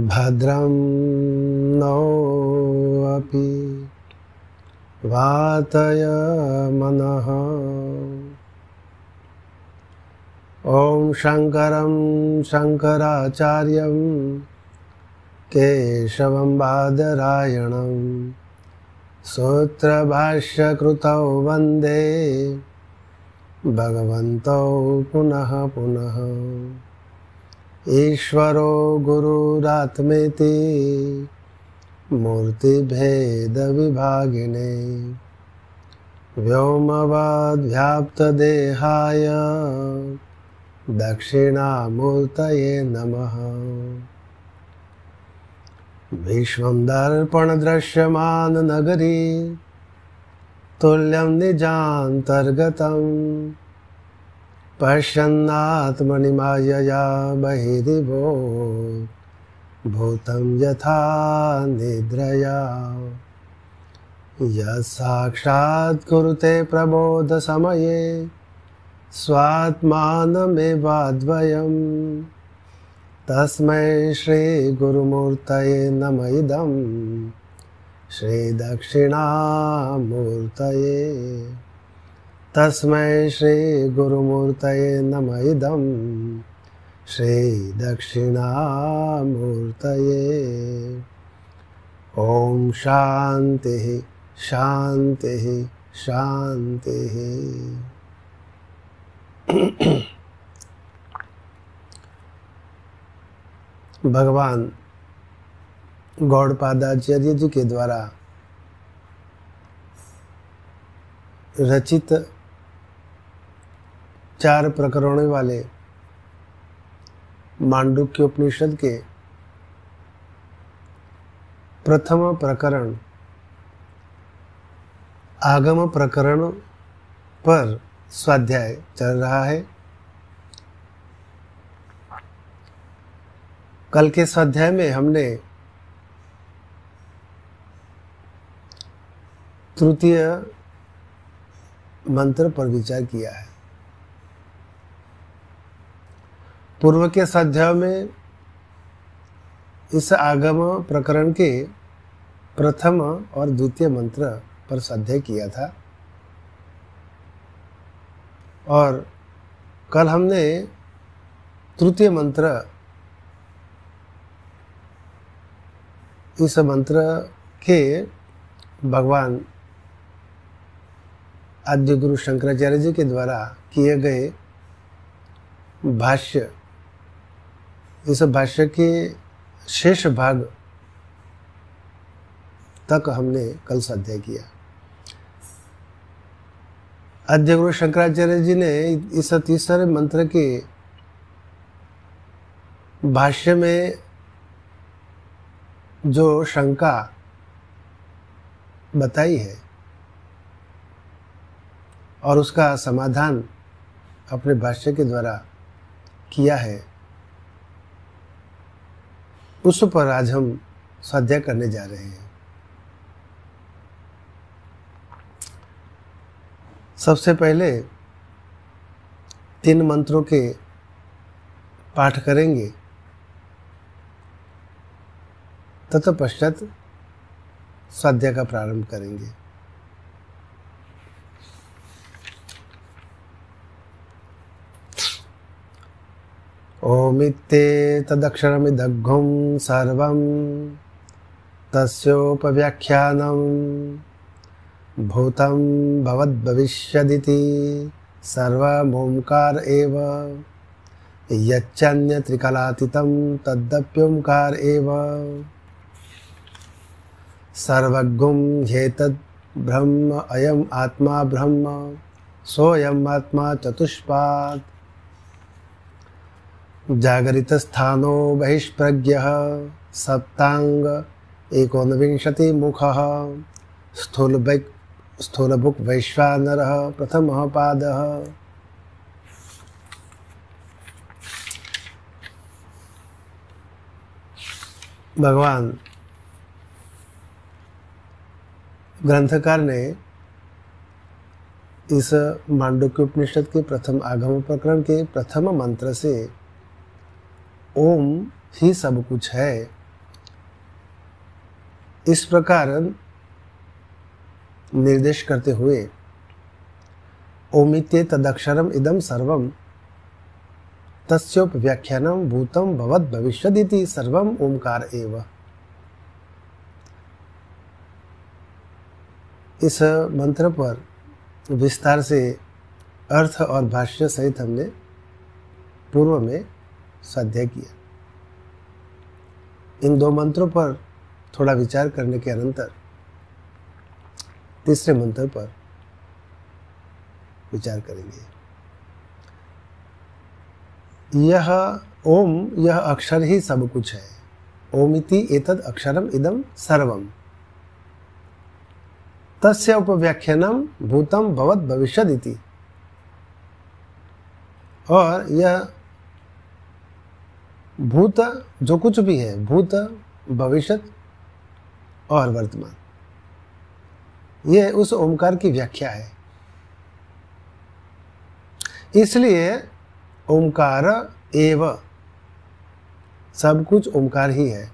भद्रं नोऽपि वातयमनः। ॐ शङ्करं शङ्कराचार्यं केशवं बादरायणं सूत्रभाष्यकृतौ वन्दे भगवन्तौ पुनः पुनः। ईश्वरो गुरुरात्मेति मूर्तिभेदविभागिने व्योमवद्व्याप्तदेहाय दक्षिणामूर्तये नमः। विश्वं दर्पणदृश्यमान नगरी तुल्यं निजान्तर्गतं पश्यन्नात्मनि मायया बहिरिवो भूतं यथा निद्रया। यत्साक्षात् कुरुते प्रबोधसमये स्वात्मानमेवाद्वयम् तस्मै श्रीगुरुमूर्तये नमः। इदं श्रीदक्षिणामूर्तये तस्मै श्रीगुरुमूर्तये नमः। इदं श्रीदक्षिणामूर्तये। ॐ शान्तिः शान्तिः शान्तिः। भगवान गौड़पादाचार्य जी के द्वारा रचित 4 प्रकरणों वाले मांडुक्य उपनिषद के प्रथम प्रकरण आगम प्रकरण पर स्वाध्याय चल रहा है। कल के स्वाध्याय में हमने तृतीय मंत्र पर विचार किया है। पूर्व के स्वाध्याय में इस आगम प्रकरण के प्रथम और द्वितीय मंत्र पर स्वाध्याय किया था और कल हमने तृतीय मंत्र इस मंत्र के भगवान आद्य गुरु शंकराचार्य जी के द्वारा किए गए भाष्य, इस भाष्य के शेष भाग तक हमने कल स्वाध्याय किया। आद्य गुरु शंकराचार्य जी ने इस तीसरे मंत्र के भाष्य में जो शंका बताई है और उसका समाधान अपने भाष्य के द्वारा किया है, उस पर आज हम स्वाध्याय करने जा रहे हैं। सबसे पहले 3 मंत्रों के पाठ करेंगे, तत्पश्चात स्वाध्याय का प्रारंभ करेंगे। ओमित्ते तदक्षरमिदघ्घं सर्वं तस्योपव्याख्यानं भूतं भवद्भविष्यदिति सर्वमोंकार एव। यच्चान्यत्रिकलातीतं तदप्योंकार एव। सर्वज्ञं ह्येतद् ब्रह्म अयम् आत्मा ब्रह्म सोऽयम् आत्मा चतुष्पाद। जागरितस्थानो बहिष्प्रज्ञः सप्तांग 29 मुखः स्थूलभुक् वैश्वानरः प्रथमः पादः। भगवान ग्रंथकार ने इस मांडुक्य उपनिषद के प्रथम आगम प्रकरण के प्रथम मंत्र से ओम ही सब कुछ है, इस प्रकार निर्देश करते हुए ओमित्ये तदक्षरम इदम सर्वम तस्योपव्याख्यानम भूतम भवत भविष्यदिति सर्वम ओमकार एव। इस मंत्र पर विस्तार से अर्थ और भाष्य सहित हमने पूर्व में स्वाध्याय किया। इन दो मंत्रों पर थोड़ा विचार करने के अनंतर तीसरे मंत्र पर विचार करेंगे। यह ओम, यह अक्षर ही सब कुछ है। ओमिति एतद अक्षरम इदम सर्वम तस्य उपव्याख्यानम भूतम भवत भविष्यदिति। और यह भूत जो कुछ भी है, भूत, भविष्यत और वर्तमान, ये उस ओमकार की व्याख्या है। इसलिए ओमकार एव, सब कुछ ओमकार ही है।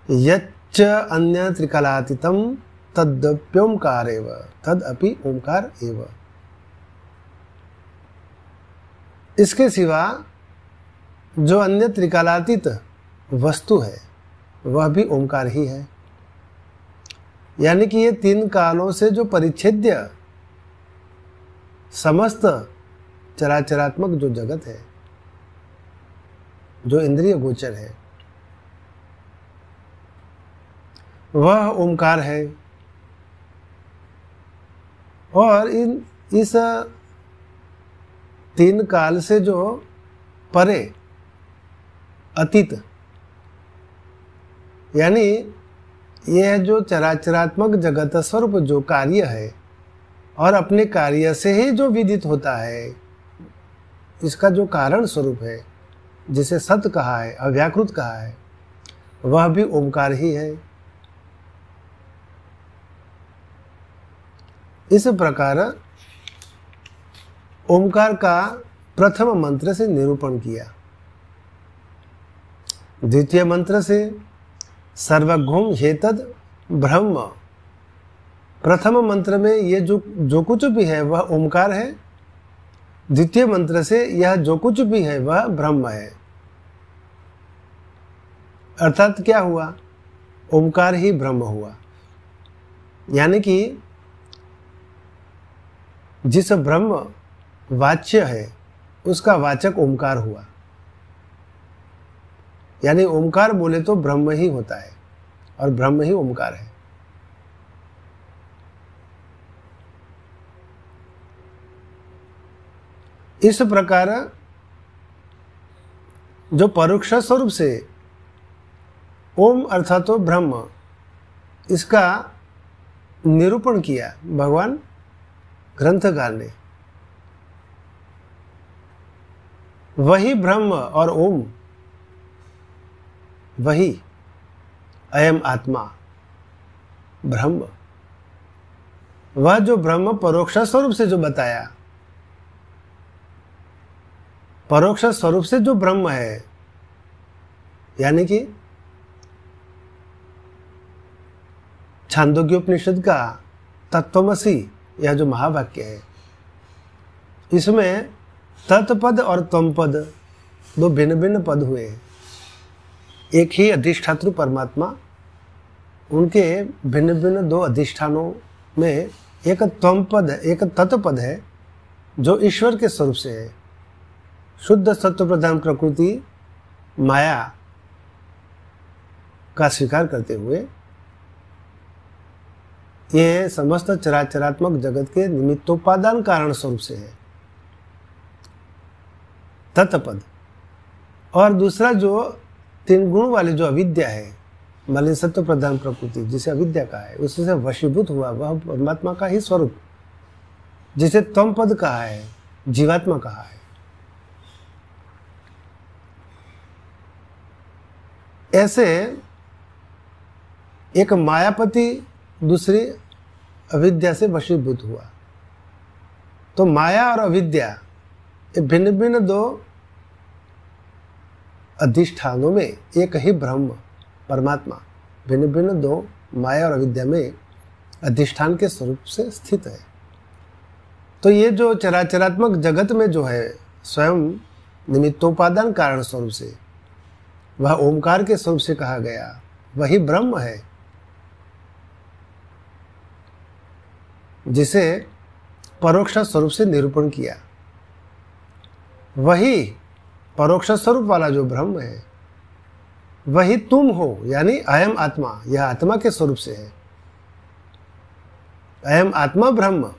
यच्च अन्य त्रिकलातीतम तदप्योमकार एव, तदपि ओमकार एव। इसके सिवा जो अन्य त्रिकालातीत वस्तु है वह भी ओमकार ही है। यानी कि ये तीन कालों से जो परिच्छेद्य समस्त चराचरात्मक जो जगत है, जो इंद्रिय गोचर है, वह ओमकार है। और इस तीन काल से जो परे अतीत, यानी यह जो चराचरात्मक जगत स्वरूप जो कार्य है और अपने कार्य से ही जो विदित होता है, इसका जो कारण स्वरूप है, जिसे सत कहा है, अव्याकृत कहा है, वह भी ओमकार ही है। इस प्रकार ओमकार का प्रथम मंत्र से निरूपण किया। द्वितीय मंत्र से सर्वघुम हेतद ब्रह्म। प्रथम मंत्र में ये जो कुछ भी है वह ओमकार है। द्वितीय मंत्र से यह जो कुछ भी है वह ब्रह्म है। अर्थात क्या हुआ? ओमकार ही ब्रह्म हुआ। यानी कि जिस ब्रह्म वाच्य है उसका वाचक ओमकार हुआ। यानी ओमकार बोले तो ब्रह्म ही होता है और ब्रह्म ही ओमकार है। इस प्रकार जो परोक्ष स्वरूप से ओम अर्थात तो ब्रह्म, इसका निरूपण किया भगवान ग्रंथकार ने, वही ब्रह्म और ओम, वही अयम आत्मा ब्रह्म, वह जो ब्रह्म परोक्ष स्वरूप से जो बताया, परोक्ष स्वरूप से जो ब्रह्म है, यानी कि छांदोग्योपनिषद का तत्वमसि, यह जो महावाक्य है, इसमें तत्पद और त्वमपद दो भिन्न भिन्न पद हुए। एक ही अधिष्ठातृ परमात्मा, उनके भिन्न भिन्न दो अधिष्ठानों में एक त्वमपद, एक तत्पद है जो ईश्वर के स्वरूप से है। शुद्ध सत्व प्रधान प्रकृति माया का स्वीकार करते हुए ये समस्त चराचरात्मक जगत के निमित्तोपादान कारण स्वरूप से है, तत्पद। और दूसरा जो तीन गुण वाली जो अविद्या है, मलिन सत्व प्रधान प्रकृति, जिसे अविद्या कहा है, उससे वशीभूत हुआ वह परमात्मा का ही स्वरूप, जिसे त्वम पद कहा है, जीवात्मा कहा है। ऐसे एक मायापति, दूसरी अविद्या से वशीभूत हुआ। तो माया और अविद्या ये भिन्न भिन्न दो अधिष्ठानों में एक ही ब्रह्म परमात्मा भिन्न भिन्न दो माया और अविद्या में अधिष्ठान के स्वरूप से स्थित है। तो ये जो चराचरात्मक जगत में जो है स्वयं निमित्तोपादान कारण स्वरूप से, वह ओमकार के स्वरूप से कहा गया, वही ब्रह्म है, जिसे परोक्ष स्वरूप से निरूपण किया। वही परोक्ष स्वरूप वाला जो ब्रह्म है वही तुम हो, यानी अयम आत्मा, यह आत्मा के स्वरूप से है। अयम आत्मा ब्रह्म,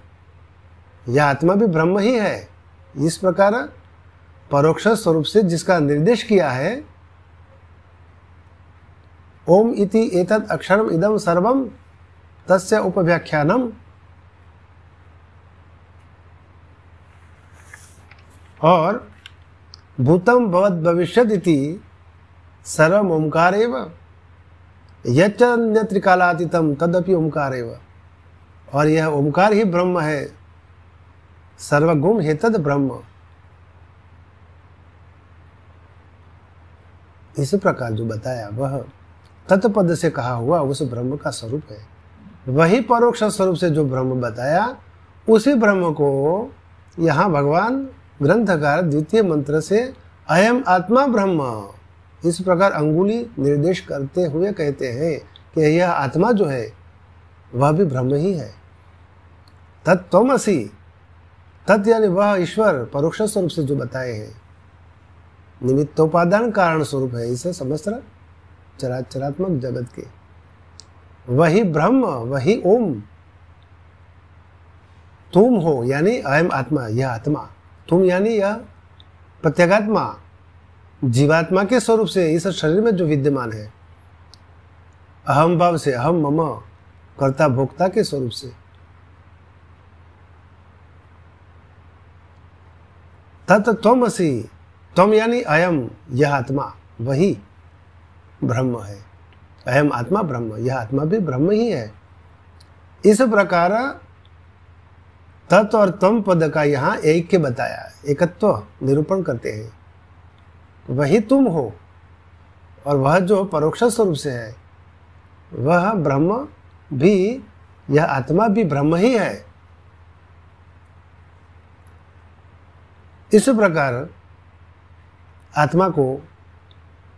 यह आत्मा भी ब्रह्म ही है। इस प्रकार परोक्ष स्वरूप से जिसका निर्देश किया है, ओम इति एतत् अक्षरम इदम सर्वम तस्य उपव्याख्यानम, और भूतम भवत् भविष्यत् इति सर्वम ओंकार एव, यच्च अन्यत्रिकालातीतम तदपि ओंकार एव, और यह ओंकार ही ब्रह्म है, सर्वगुण हेतद ब्रह्म। इस प्रकार जो बताया वह तत्पद से कहा हुआ उस ब्रह्म का स्वरूप है। वही परोक्ष स्वरूप से जो ब्रह्म बताया, उसी ब्रह्म को यहाँ भगवान ग्रंथकार द्वितीय मंत्र से अयम आत्मा ब्रह्म, इस प्रकार अंगुली निर्देश करते हुए कहते हैं कि यह आत्मा जो है वह भी ब्रह्म ही है। तत्त्वमसि, तत् यानी वह ईश्वर परोक्ष स्वरूप से जो बताए हैं, निमित्तोपादान कारण स्वरूप है इसे समस्त चराचरात्मक जगत के, वही ब्रह्म, वही ओम। तुम हो यानी अयम आत्मा, यह आत्मा, तुम यानी यह प्रत्यगात्मा, जीवात्मा के स्वरूप से इस शरीर में जो विद्यमान है, अहम भाव से, अहम मम कर्ता भोक्ता के स्वरूप से। तत् त्वमसि, त्वम यानी अयम, यह आत्मा वही ब्रह्म है। अयम आत्मा ब्रह्म, यह आत्मा भी ब्रह्म ही है। इस प्रकार तत् और त्वम पद का यहाँ ऐक्य बताया, एकत्व निरूपण करते हैं। वही तुम हो, और वह जो परोक्ष स्वरूप से है वह ब्रह्म भी, यह आत्मा भी ब्रह्म ही है। इस प्रकार आत्मा को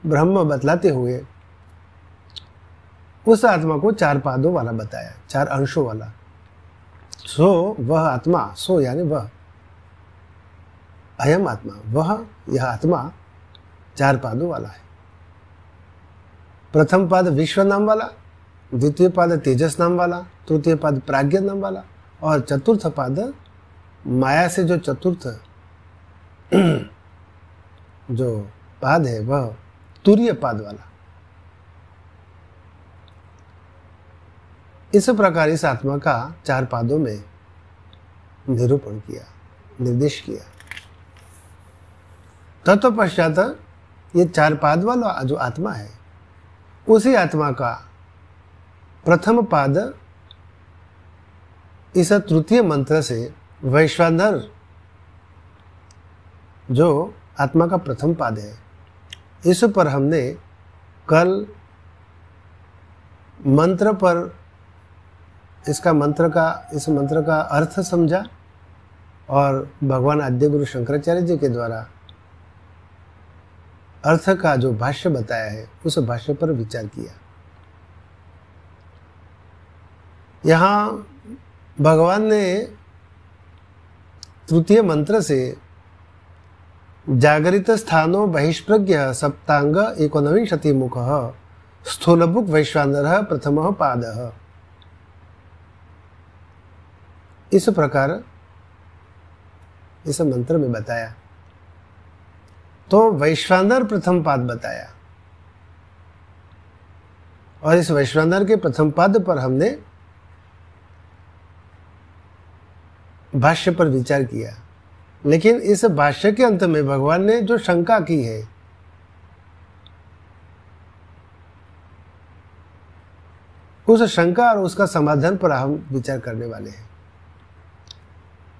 ब्रह्म बतलाते हुए उस आत्मा को चार पादों वाला बताया, चार अंशों वाला। सो वह आत्मा, सो यानी वह अयम आत्मा, वह यह आत्मा चार पादों वाला है। प्रथम पाद विश्व नाम वाला, द्वितीय पाद तेजस नाम वाला, तृतीय पाद प्राज्ञ नाम वाला, और चतुर्थ पाद माया से जो चतुर्थ जो पाद है वह तुरीय पाद वाला। इस प्रकार इस आत्मा का चार पादों में निरूपण किया, निर्देश किया। तत्पश्चात ये चार पाद वाला जो आत्मा है, उसी आत्मा का प्रथम पाद इस तृतीय मंत्र से वैश्वानर जो आत्मा का प्रथम पाद है, इस पर हमने कल मंत्र पर इस मंत्र का अर्थ समझा, और भगवान आद्य गुरु शंकराचार्य जी के द्वारा अर्थ का जो भाष्य बताया है उस भाष्य पर विचार किया। यहाँ भगवान ने तृतीय मंत्र से जागरित स्थानो बहिष्प्रज्ञ सप्तांग 19 मुख स्थूलभुक् वैश्वानरः प्रथमः पादः, इस प्रकार इस मंत्र में बताया। तो वैश्वानर प्रथम पाद बताया, और इस वैश्वानर के प्रथम पाद पर हमने भाष्य पर विचार किया। लेकिन इस भाष्य के अंत में भगवान ने जो शंका की है, उस शंका और उसका समाधान पर हम विचार करने वाले हैं।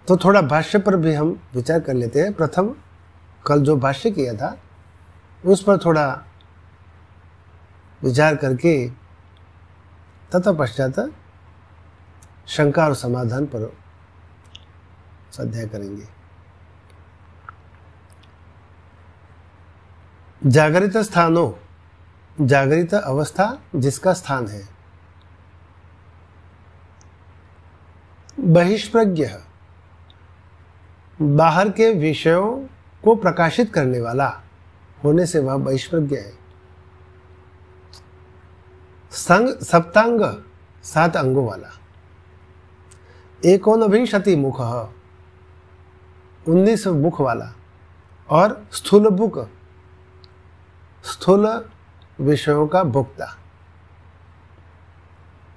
तो थोड़ा भाष्य पर भी हम विचार कर लेते हैं। प्रथम कल जो भाष्य किया था उस पर थोड़ा विचार करके तथा पश्चात शंका और समाधान पर अध्याय करेंगे। जागृत स्थानों, जागृत अवस्था जिसका स्थान है। बहिष्प्रज्ञ, बाहर के विषयों को प्रकाशित करने वाला होने से वह बहिष्प्रज्ञ है। सप्तांग, 7 अंगों वाला। एकोनविंशति मुख, 19 मुख वाला। और स्थूल बुक, स्थूल विषयों का भोक्ता।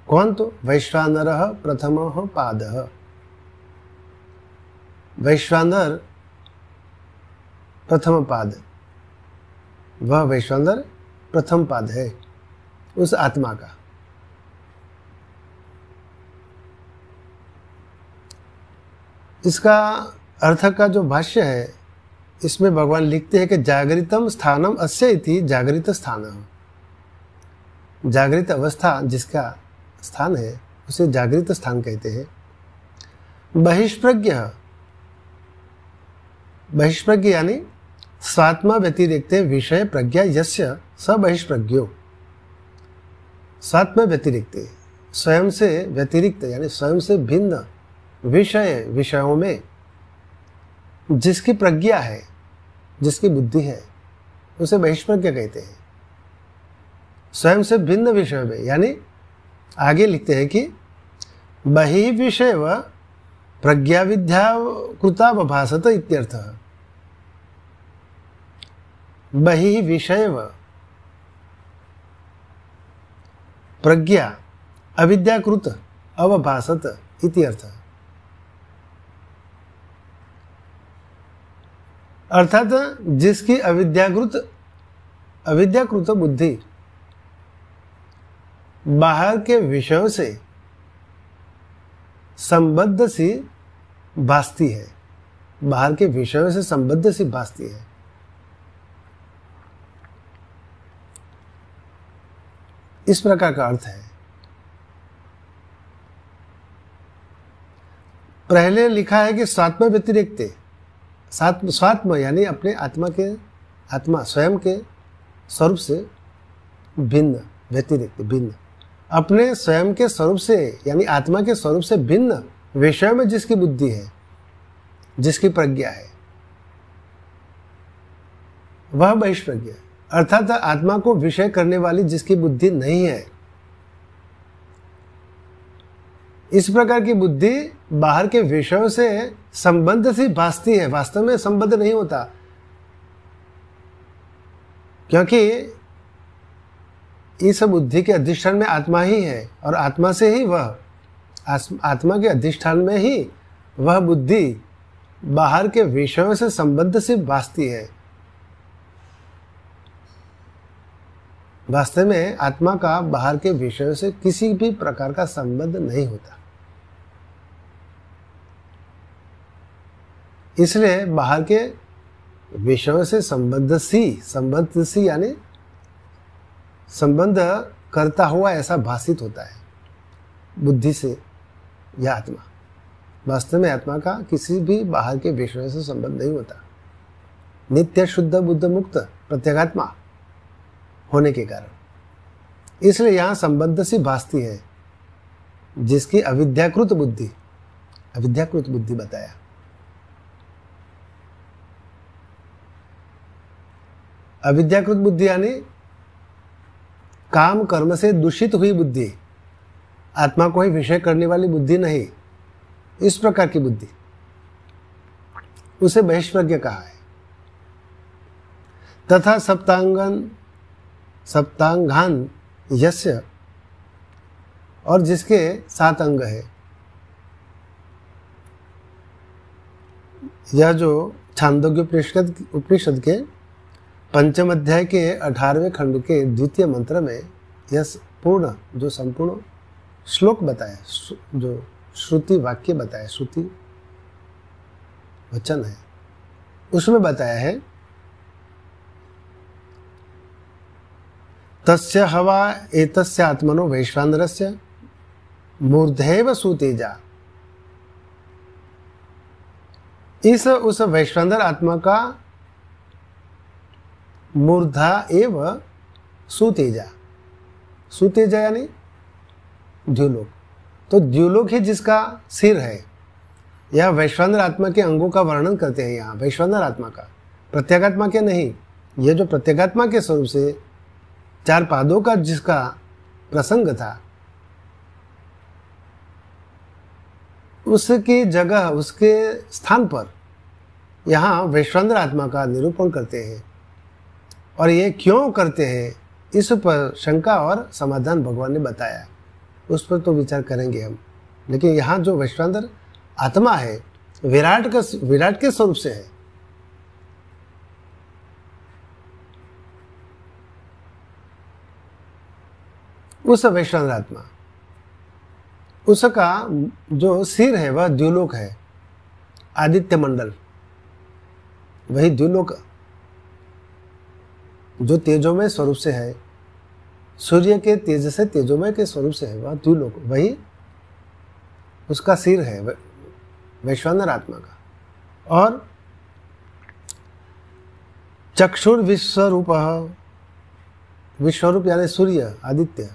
कौन? तो वैश्वानरः प्रथमः पादः। वैश्वानर प्रथम पाद, वह वैश्वानर प्रथम पाद है उस आत्मा का। इसका अर्थ का जो भाष्य है इसमें भगवान लिखते हैं कि जागृतम स्थानम अस्य इति जागृत स्थानः। जागृत अवस्था जिसका स्थान है उसे जागृत स्थान कहते हैं। बहिष्प्रज्ञ, बहिष्प्रज्ञ यानी स्वात्मा व्यतिरिक्त विषय प्रज्ञा यस्य स बहिष्प्रज्ञो। स्वात्मा व्यतिरिक्त, स्वयं से व्यतिरिक्त यानी स्वयं से भिन्न विषय, विषयों में जिसकी प्रज्ञा है, जिसकी बुद्धि है, उसे बहिष्प्रज्ञ कहते हैं। स्वयं से भिन्न विषय में, यानी आगे लिखते हैं कि बहि विषय व प्रज्ञा विद्या कृता भासत इत्यर्थः। बहि विषय व प्रज्ञा अविद्याकृत अवभासत इत्यर्थः। अर्थात जिसकी अविद्याकृत बुद्धि बाहर के विषयों से संबद्ध सी भासती है, बाहर के विषयों से संबद्ध सी भासती है। इस प्रकार का अर्थ है। पहले लिखा है कि स्वात्म व्यतिरिक्त, स्वात्म यानी अपने आत्मा स्वयं के स्वरूप से भिन्न, व्यतिरिक्त भिन्न, अपने स्वयं के स्वरूप से यानी आत्मा के स्वरूप से भिन्न विषय में जिसकी बुद्धि है, जिसकी प्रज्ञा है, वह बहिष्प्रज्ञ। अर्थात आत्मा को विषय करने वाली जिसकी बुद्धि नहीं है। इस प्रकार की बुद्धि बाहर के विषयों से संबंध सी भासती है, वास्तव में संबंध नहीं होता, क्योंकि इस बुद्धि के अधिष्ठान में आत्मा ही है और आत्मा से ही वह, आत्मा के अधिष्ठान में ही वह बुद्धि बाहर के विषयों से संबंध से भासती है। वास्तव में आत्मा का बाहर के विषयों से किसी भी प्रकार का संबंध नहीं होता। इसलिए बाहर के विषयों से संबंध सी यानी संबंध करता हुआ ऐसा भाषित होता है बुद्धि से यह आत्मा। वास्तव में आत्मा का किसी भी बाहर के विषयों से संबंध नहीं होता, नित्य शुद्ध बुद्ध मुक्त प्रत्यगात्मा होने के कारण। इसलिए यहाँ संबंध सी भासती है जिसकी अविद्याकृत बुद्धि बताया। अविद्याकृत बुद्धि यानी काम कर्म से दूषित हुई बुद्धि, आत्मा को ही विषय करने वाली बुद्धि नहीं, इस प्रकार की बुद्धि, उसे बहिष्प्रज्ञ कहा है। तथा सप्तांगान यस्य, और जिसके 7 अंग है। यह जो छांदोग्य उपनिषद के 5वें अध्याय के 18वें खंड के 2 मंत्र में यह पूर्ण, जो संपूर्ण श्लोक बताया, जो श्रुति वाक्य बताया, श्रुति वचन है, उसमें बताया है तस्य हवा एतस्य आत्मनो वैश्वानरस्य मूर्धैव सुतेजा। इस उस वैश्वानर आत्मा का मूर्धा एव सुतेजा, सुतेजा यानी द्युलोक। तो द्युलोक ही जिसका सिर है। यह वैश्वानर आत्मा के अंगों का वर्णन करते हैं यहाँ, वैश्वानर आत्मा का, प्रत्यगात्मा के नहीं। ये जो प्रत्यगात्मा के स्वरूप से 4 पादों का जिसका प्रसंग था, उसकी जगह, उसके स्थान पर यहाँ वैश्वानर आत्मा का निरूपण करते हैं। और ये क्यों करते हैं, इस पर शंका और समाधान भगवान ने बताया, उस पर तो विचार करेंगे हम। लेकिन यहाँ जो वैश्वानर आत्मा है, विराट के स्वरूप से है। उस वैश्वानर आत्मा, उसका जो सिर है वह द्युलोक है, आदित्य मंडल, वही द्युलोक जो तेजोमय स्वरूप से है, सूर्य के तेज से तेजोमय के स्वरूप से है, वह द्युलोक, वही उसका सिर है वैश्वानर आत्मा का। और चक्षुर विश्वरूप, विश्वरूप यानी सूर्य, आदित्य,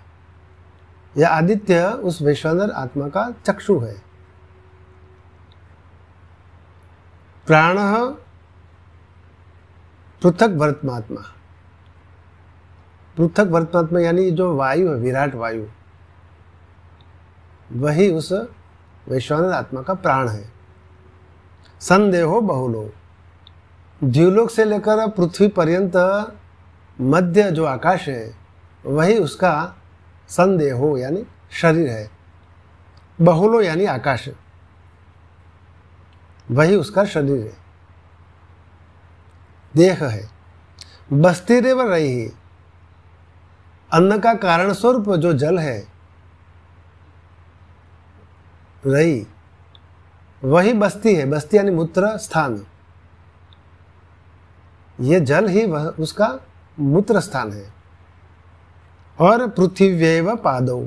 यह आदित्य उस वैश्वानर आत्मा का चक्षु है। प्राण पृथक वर्तमात्मा, पृथक वर्तमात्मा यानी जो वायु है, विराट वायु, वही उस वैश्वानर आत्मा का प्राण है। संदेहो बहुलो, द्युलोक से लेकर पृथ्वी पर्यंत मध्य जो आकाश है, वही उसका संदेहो यानी शरीर है। बहुलो यानी आकाश, वही उसका शरीर है, देह है। बस्तिरेव रही, अन्न का कारण स्वरूप जो जल है, रही, वही बस्ती है। बस्ती यानी मूत्र स्थान, ये जल ही वह उसका मूत्र स्थान है। और पृथ्वीव पादौ,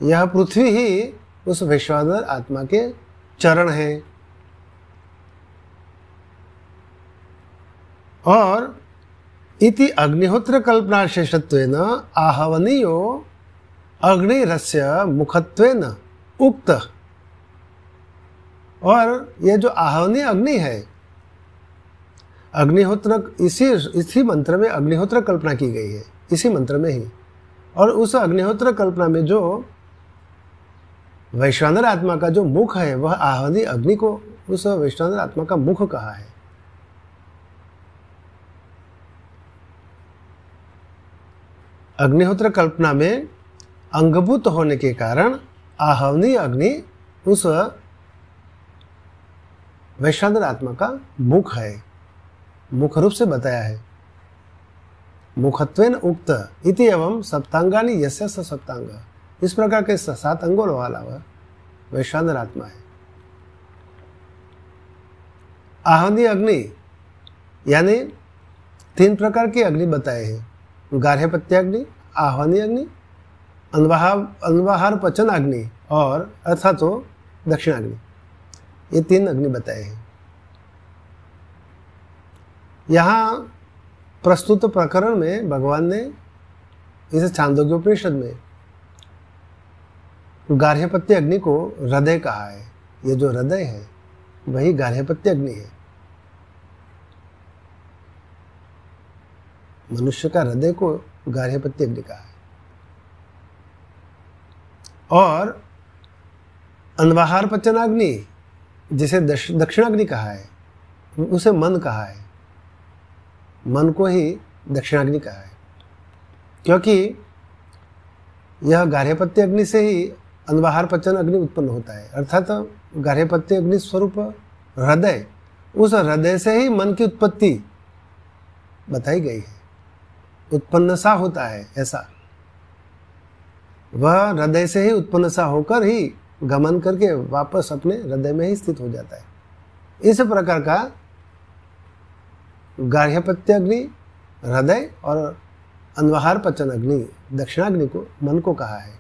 यह पृथ्वी ही उस वैश्वानर आत्मा के चरण है। और इति अग्निहोत्र कल्पना शेषत्वेन आहवनीयो अग्निरस्य मुखत्वेन उक्त। और ये जो आहवनीय अग्नि है, अग्निहोत्र, इसी मंत्र में अग्निहोत्र कल्पना की गई है, इसी मंत्र में ही। और उस अग्निहोत्र कल्पना में जो वैश्वानर आत्मा का जो मुख है, वह आहवनीय अग्नि को उस वैश्वानर आत्मा का मुख कहा है। अग्निहोत्र कल्पना में अंगभूत होने के कारण आहवनीय अग्नि उस वैश्वानर आत्मा का मुख है, मुख रूप से बताया है। मुखत्वेन उक्त इति एवं सप्तांगानि यस्य स सप्तांग, इस प्रकार के 7 अंगों वाला वह वैश्वानर आत्मा है। आहवनीय अग्नि यानी 3 प्रकार की अग्नि बताए हैं, गार्हपत्याग्नि, आह्वनीय अग्नि, अन्वाहार पचन अग्नि और अर्थात तो दक्षिणाग्नि, ये 3 अग्नि बताए हैं। यहाँ प्रस्तुत प्रकरण में भगवान ने इस छांदोग्योपनिषद में गार्हपत्य अग्नि को हृदय कहा है। ये जो हृदय है वही गार्हपत्य अग्नि है। मनुष्य का हृदय को गार्हपत्य अग्नि कहा है। और अन्वाहार पचनाग्नि जिसे दक्षिणाग्नि कहा है, उसे मन कहा है। मन को ही दक्षिणाग्नि कहा है, क्योंकि यह गार्हपत्य अग्नि से ही अन्वाहार पचन अग्नि उत्पन्न होता है। अर्थात गार्हपत्य अग्नि स्वरूप हृदय, उस हृदय से ही मन की उत्पत्ति बताई गई है। उत्पन्न सा होता है ऐसा, वह हृदय से ही उत्पन्न सा होकर ही गमन करके वापस अपने हृदय में ही स्थित हो जाता है। इस प्रकार का गार्हपत्य अग्नि हृदय और अन्वहार पचन अग्नि दक्षिणाग्नि को मन को कहा है।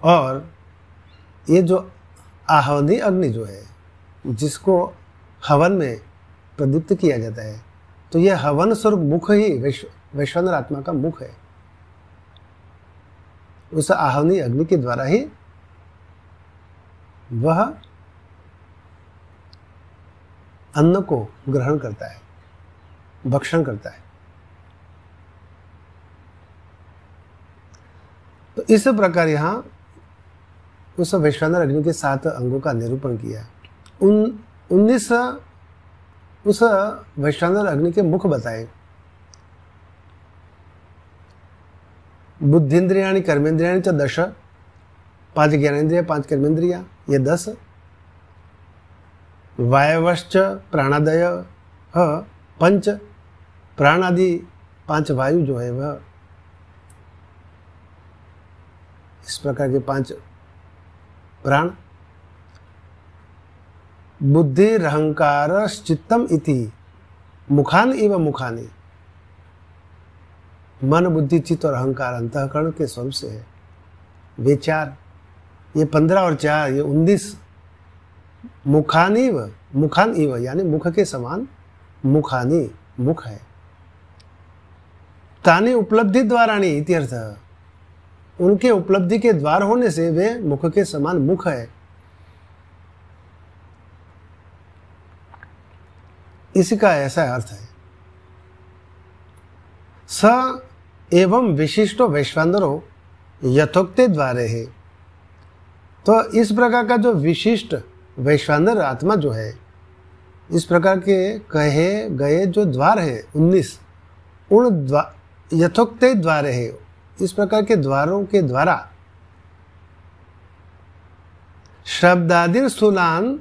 और ये जो आहवनी अग्नि जो है, जिसको हवन में प्रदीप्त किया जाता है, तो यह हवन स्वरूप मुख ही वैश्वानर आत्मा का मुख है। उस आहवनी अग्नि के द्वारा ही वह अन्न को ग्रहण करता है, भक्षण करता है। तो इस प्रकार यहाँ उस वैश्वानर अग्नि के 7 अंगों का निरूपण किया। 19 उस वैश्वानर अग्नि के मुख बताए। बुद्धिन्द्रियाणि कर्मेंद्रियाणि च 10, 5 ज्ञानेन्द्रिय 5 कर्मेंद्रिया, ये 10। वायवश्च प्राणादय 5, प्राण आदि 5 वायु जो है वह इस प्रकार के 5 प्राण। बुद्धि अहंकार चित्तम इति मुखान इव मुखानि, मन बुद्धि चित्त और अहंकार अंतःकरण के स्वरूप से है। वे 4, ये 15 और 4 ये 19। मुखान इव यानी मुख के समान, मुखानी मुख है। तानी उपलब्धि द्वाराणी इत्यर्थ, उनके उपलब्धि के द्वार होने से वे मुख के समान मुख है। इसी का ऐसा अर्थ है। स एवं विशिष्टो वैश्वानरो यथोक्ते द्वारे है। तो इस प्रकार का जो विशिष्ट वैश्वानर आत्मा जो है, इस प्रकार के कहे गए जो द्वार है 19, उन यथोक्ते द्वारे है, इस प्रकार के द्वारों के द्वारा शब्दादि स्थूलान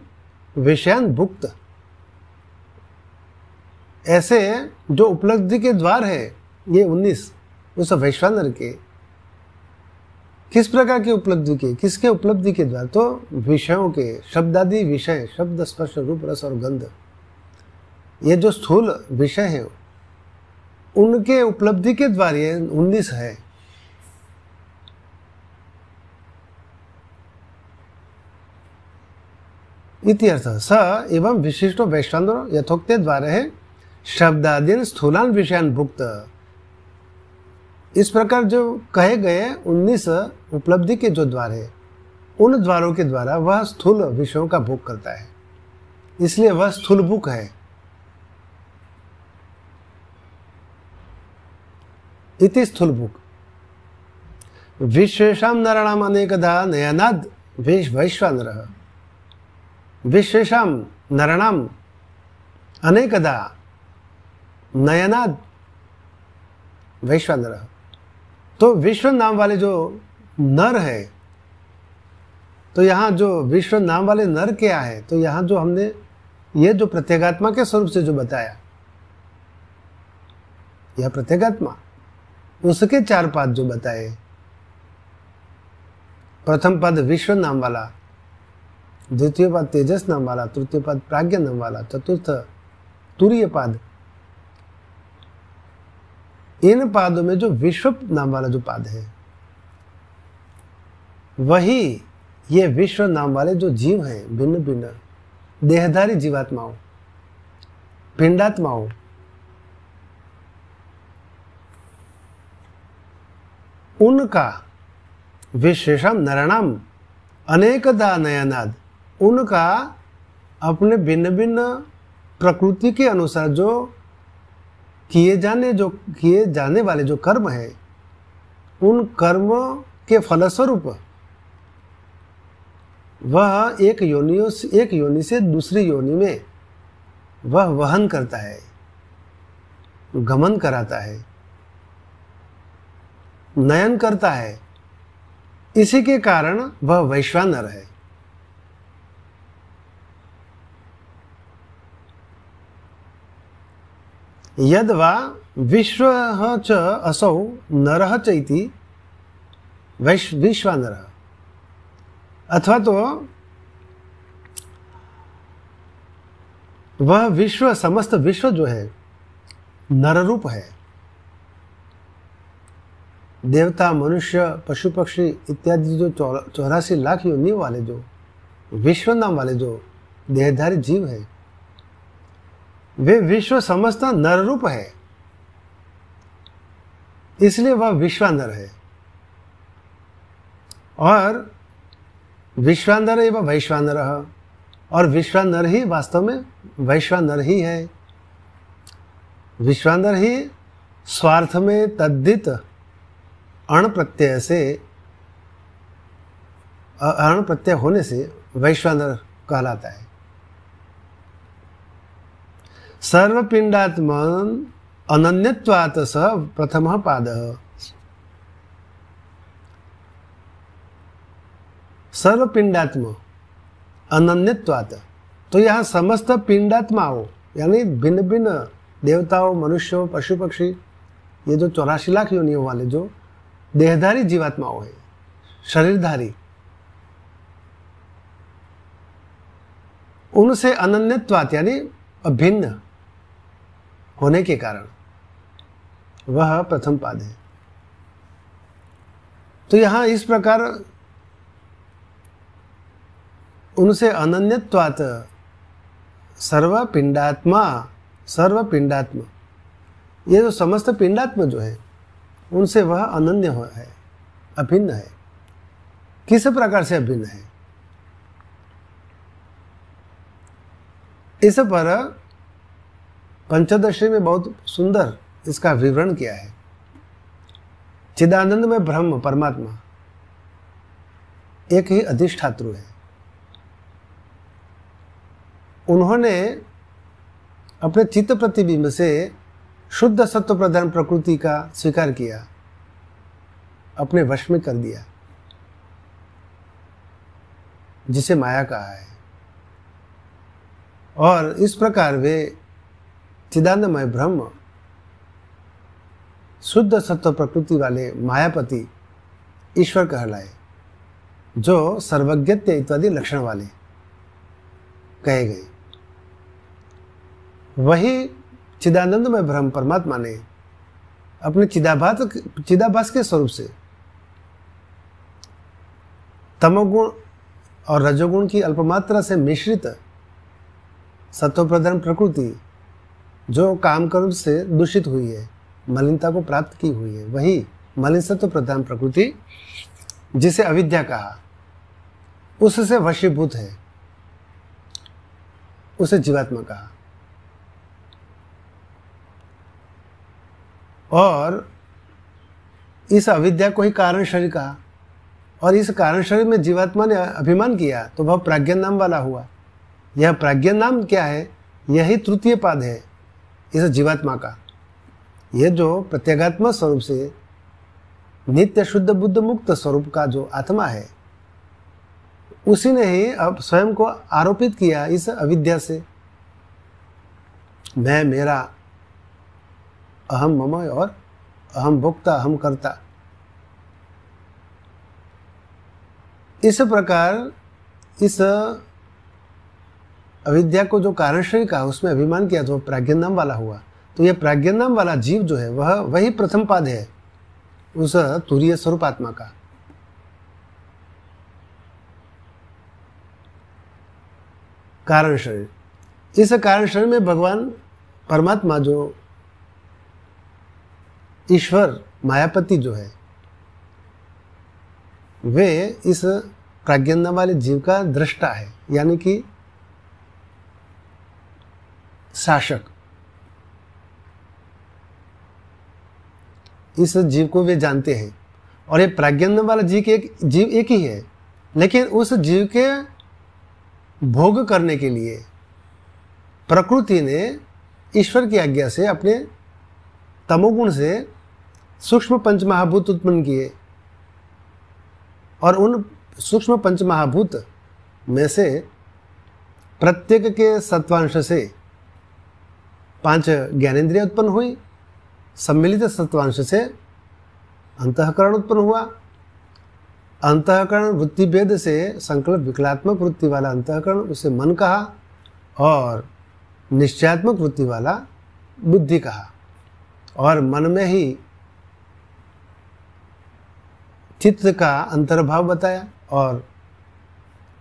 विषयान भुक्त, ऐसे जो उपलब्धि के द्वार है ये 19 उस वैश्वानर के, किस प्रकार की उपलब्धि के, किसके उपलब्धि के द्वार? तो विषयों के, शब्दादि विषय, शब्द स्पर्श रूप रस और गंध, ये जो स्थूल विषय है उनके उपलब्धि के द्वार ये 19 है। इत्यर्थ स एवं विशिष्टो वैश्वानरो यथोक्ते द्वारे है शब्दादीन स्थूलान विषयान भुक्त। इस प्रकार जो कहे गए 19 उपलब्धि के जो द्वार है, उन द्वारों के द्वारा वह स्थूल विषयों का भोग करता है, इसलिए वह स्थूल भूख है। इति स्थूल भूख। विश्वेषाम नराणाम अनेकधा नयनाद वैश्वानरः। विश्वेषाम नराणाम अनेकधा नयनाद वैश्वानरः। तो विश्व नाम वाले जो नर है, तो यहाँ जो विश्व नाम वाले नर क्या है? तो यहाँ जो हमने ये जो प्रत्येगात्मा के स्वरूप से जो बताया, यह प्रत्येगात्मा, उसके 4 पद जो बताए। प्रथम पद विश्व नाम वाला, द्वितीय पद तेजस नाम वाला, तृतीय पद प्राज्ञ नाम वाला, चतुर्थ तुरीय पद। इन पादों में जो विश्व नाम वाला जो पाद है, वही ये विश्व नाम वाले जो जीव हैं, भिन्न भिन्न देहधारी जीवात्माओं, पिंडात्माओं, उनका विशेषम नरणाम अनेकदा नयनाद, उनका अपने भिन्न भिन्न प्रकृति के अनुसार जो किए जाने वाले जो कर्म है, उन कर्म के फलस्वरूप वह एक योनि से दूसरी योनि में वह वहन करता है, गमन कराता है, नयन करता है। इसी के कारण वह वैश्वानर है। यद वा विश्व च असौ नरः च इति विश्वानरः, अथवा तो वह विश्व, समस्त विश्व जो है नररूप है। देवता, मनुष्य, पशु पक्षी इत्यादि जो 84 लाख योनियों वाले जो विश्व नाम वाले जो देहधारी जीव है, वे विश्व समस्त नररूप है, इसलिए वह विश्वानर है। और विश्वानर एवं वैश्वानरः, और विश्वानर ही वास्तव में वैश्वानर ही है। विश्वानर ही स्वार्थ में तद्धित अण प्रत्यय से, अण प्रत्यय होने से वैश्वानर कहलाता है। सर्वपिंडात्मन अनन्यत्वात् स प्रथमः पादः। सर्वपिंडात्म अनन्यत्वात्, तो यहाँ समस्त पिंडात्माओं यानी भिन्न भिन्न देवताओं, मनुष्यों, पशु पक्षी, ये जो 84 लाख योनियों वाले जो देहधारी जीवात्माओं हैं, शरीरधारी, उनसे अनन्यत्वात् यानी अभिन्न होने के कारण वह प्रथम पाद है। तो यहाँ इस प्रकार उनसे अनन्यत्वात् सर्वपिंडात्मा, सर्वपिंडात्म, ये जो समस्त पिंडात्म जो है उनसे वह अनन्य है, अभिन्न है। किस प्रकार से अभिन्न है? इस पर पंचदशी में बहुत सुंदर इसका विवरण किया है। चिदानंद में ब्रह्म परमात्मा एक ही अधिष्ठातृ है। उन्होंने अपने चित्त प्रतिबिंब से शुद्ध सत्व प्रधान प्रकृति का स्वीकार किया, अपने वश में कर दिया, जिसे माया कहा है। और इस प्रकार वे चिदानंदमय ब्रह्म शुद्ध सत्व प्रकृति वाले मायापति ईश्वर कहलाए, जो सर्वज्ञत्य इत्यादि लक्षण वाले कहे गए। वही चिदानंदमय ब्रह्म परमात्मा ने अपने चिदाभास के स्वरूप से तमोगुण और रजोगुण की अल्पमात्रा से मिश्रित सत्व प्रधान प्रकृति जो काम कर्म से दूषित हुई है, मलिनता को प्राप्त की हुई है, वही मलिन सत्व प्रधान प्रकृति जिसे अविद्या कहा, उससे वशीभूत है, उसे जीवात्मा कहा। और इस अविद्या को ही कारण शरीर कहा, और इस कारण शरीर में जीवात्मा ने अभिमान किया तो वह प्राज्ञान नाम वाला हुआ। यह प्राज्ञान नाम क्या है? यही तृतीय पाद है इस जीवात्मा का। यह जो प्रत्यगात्मा स्वरूप से नित्य शुद्ध बुद्ध मुक्त स्वरूप का जो आत्मा है, उसी ने ही अब स्वयं को आरोपित किया इस अविद्या से। मैं, मेरा, अहम मम और अहम भोक्ता, अहम कर्ता। इस प्रकार इस अविद्या को जो कारण शरीर कहा, उसमें अभिमान किया तो प्राज्ञान नाम वाला हुआ। तो यह प्राज्ञान नाम वाला जीव जो है वह वही प्रथम पाद है उस तुरीय स्वरूप आत्मा का। कारण शरीर, इस कारण शरीर में भगवान परमात्मा जो ईश्वर मायापति जो है, वे इस प्राज्ञान वाले जीव का दृष्टा है, यानी कि शासक। इस जीव को वे जानते हैं। और ये प्राज्ञान वाला जीव एक ही है, लेकिन उस जीव के भोग करने के लिए प्रकृति ने ईश्वर की आज्ञा से अपने तमोगुण से सूक्ष्म पंचमहाभूत उत्पन्न किए, और उन सूक्ष्म पंचमहाभूत में से प्रत्येक के सत्वांश से 5 ज्ञानेंद्रिय उत्पन्न हुई, सम्मिलित सत्वांश से अंतःकरण उत्पन्न हुआ, अंतःकरण वृत्ति भेद से संकल्प विकलात्मक वृत्ति वाला अंतःकरण, उसे मन कहा, और निश्चयात्मक वृत्ति वाला बुद्धि कहा। और मन में ही चित्त का अंतर्भाव बताया और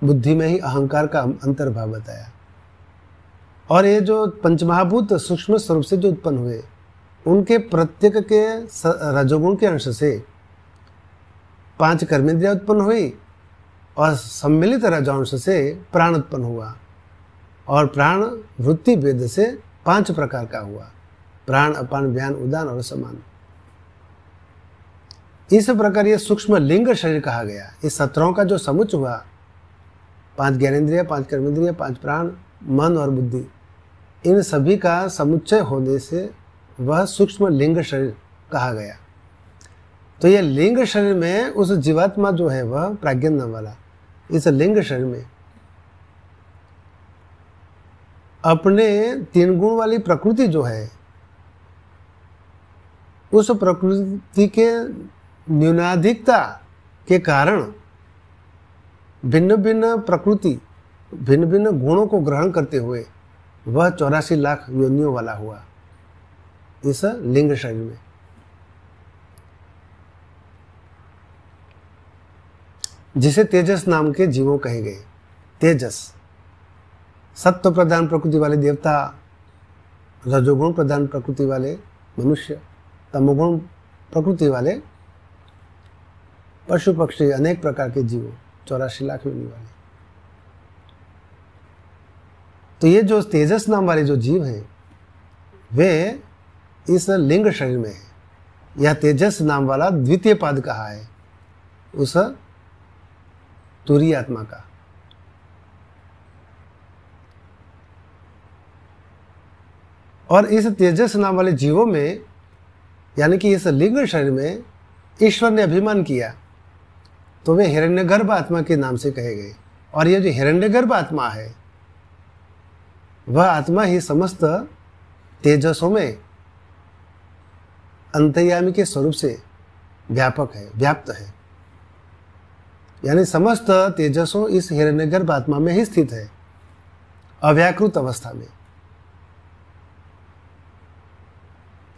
बुद्धि में ही अहंकार का अंतर्भाव बताया। और ये जो पंचमहाभूत सूक्ष्म स्वरूप से जो उत्पन्न हुए, उनके प्रत्येक के रजोगुण के अंश से 5 कर्मेंद्रियां उत्पन्न हुई और सम्मिलित रजोंश से प्राण उत्पन्न हुआ, और प्राण वृत्ति भेद से 5 प्रकार का हुआ, प्राण, अपान, व्यान, उदान और समान। इस प्रकार ये सूक्ष्म लिंग शरीर कहा गया। इस 17 का जो समुच्चय हुआ, 5 ज्ञानेंद्रिय, 5 कर्मेंद्रिय, 5 प्राण, मन और बुद्धि, इन सभी का समुच्चय होने से वह सूक्ष्म लिंग शरीर कहा गया। तो ये लिंग शरीर में उस जीवात्मा जो है वह प्राज्ञान वाला, इस लिंग शरीर में अपने 3 गुण वाली प्रकृति जो है, उस प्रकृति के न्यूनाधिकता के कारण भिन्न भिन्न प्रकृति, भिन्न भिन्न गुणों को ग्रहण करते हुए वह 84 लाख योनियों वाला हुआ इस लिंग शरीर में। जिसे तेजस नाम के जीवों कहे गए। तेजस सत्व प्रधान प्रकृति वाले देवता, रजोगुण प्रधान प्रकृति वाले मनुष्य, तमोगुण प्रकृति वाले पशु पक्षी, अनेक प्रकार के जीव, 84 लाख योनि वाले। तो ये जो तेजस नाम वाले जो जीव हैं वे इस लिंग शरीर में है। यह तेजस नाम वाला द्वितीय पाद कहा है उस तुरीय आत्मा का। और इस तेजस नाम वाले जीवों में, यानी कि इस लिंग शरीर में ईश्वर ने अभिमान किया, तो वे हिरण्यगर्भ आत्मा के नाम से कहे गए। और ये जो हिरण्यगर्भ आत्मा है, वह आत्मा ही समस्त तेजसों में अंतर्यामी के स्वरूप से व्यापक है, व्याप्त है। यानी समस्त तेजसों इस हिरण्यगर्भ आत्मा में ही स्थित है, अव्याकृत अवस्था में,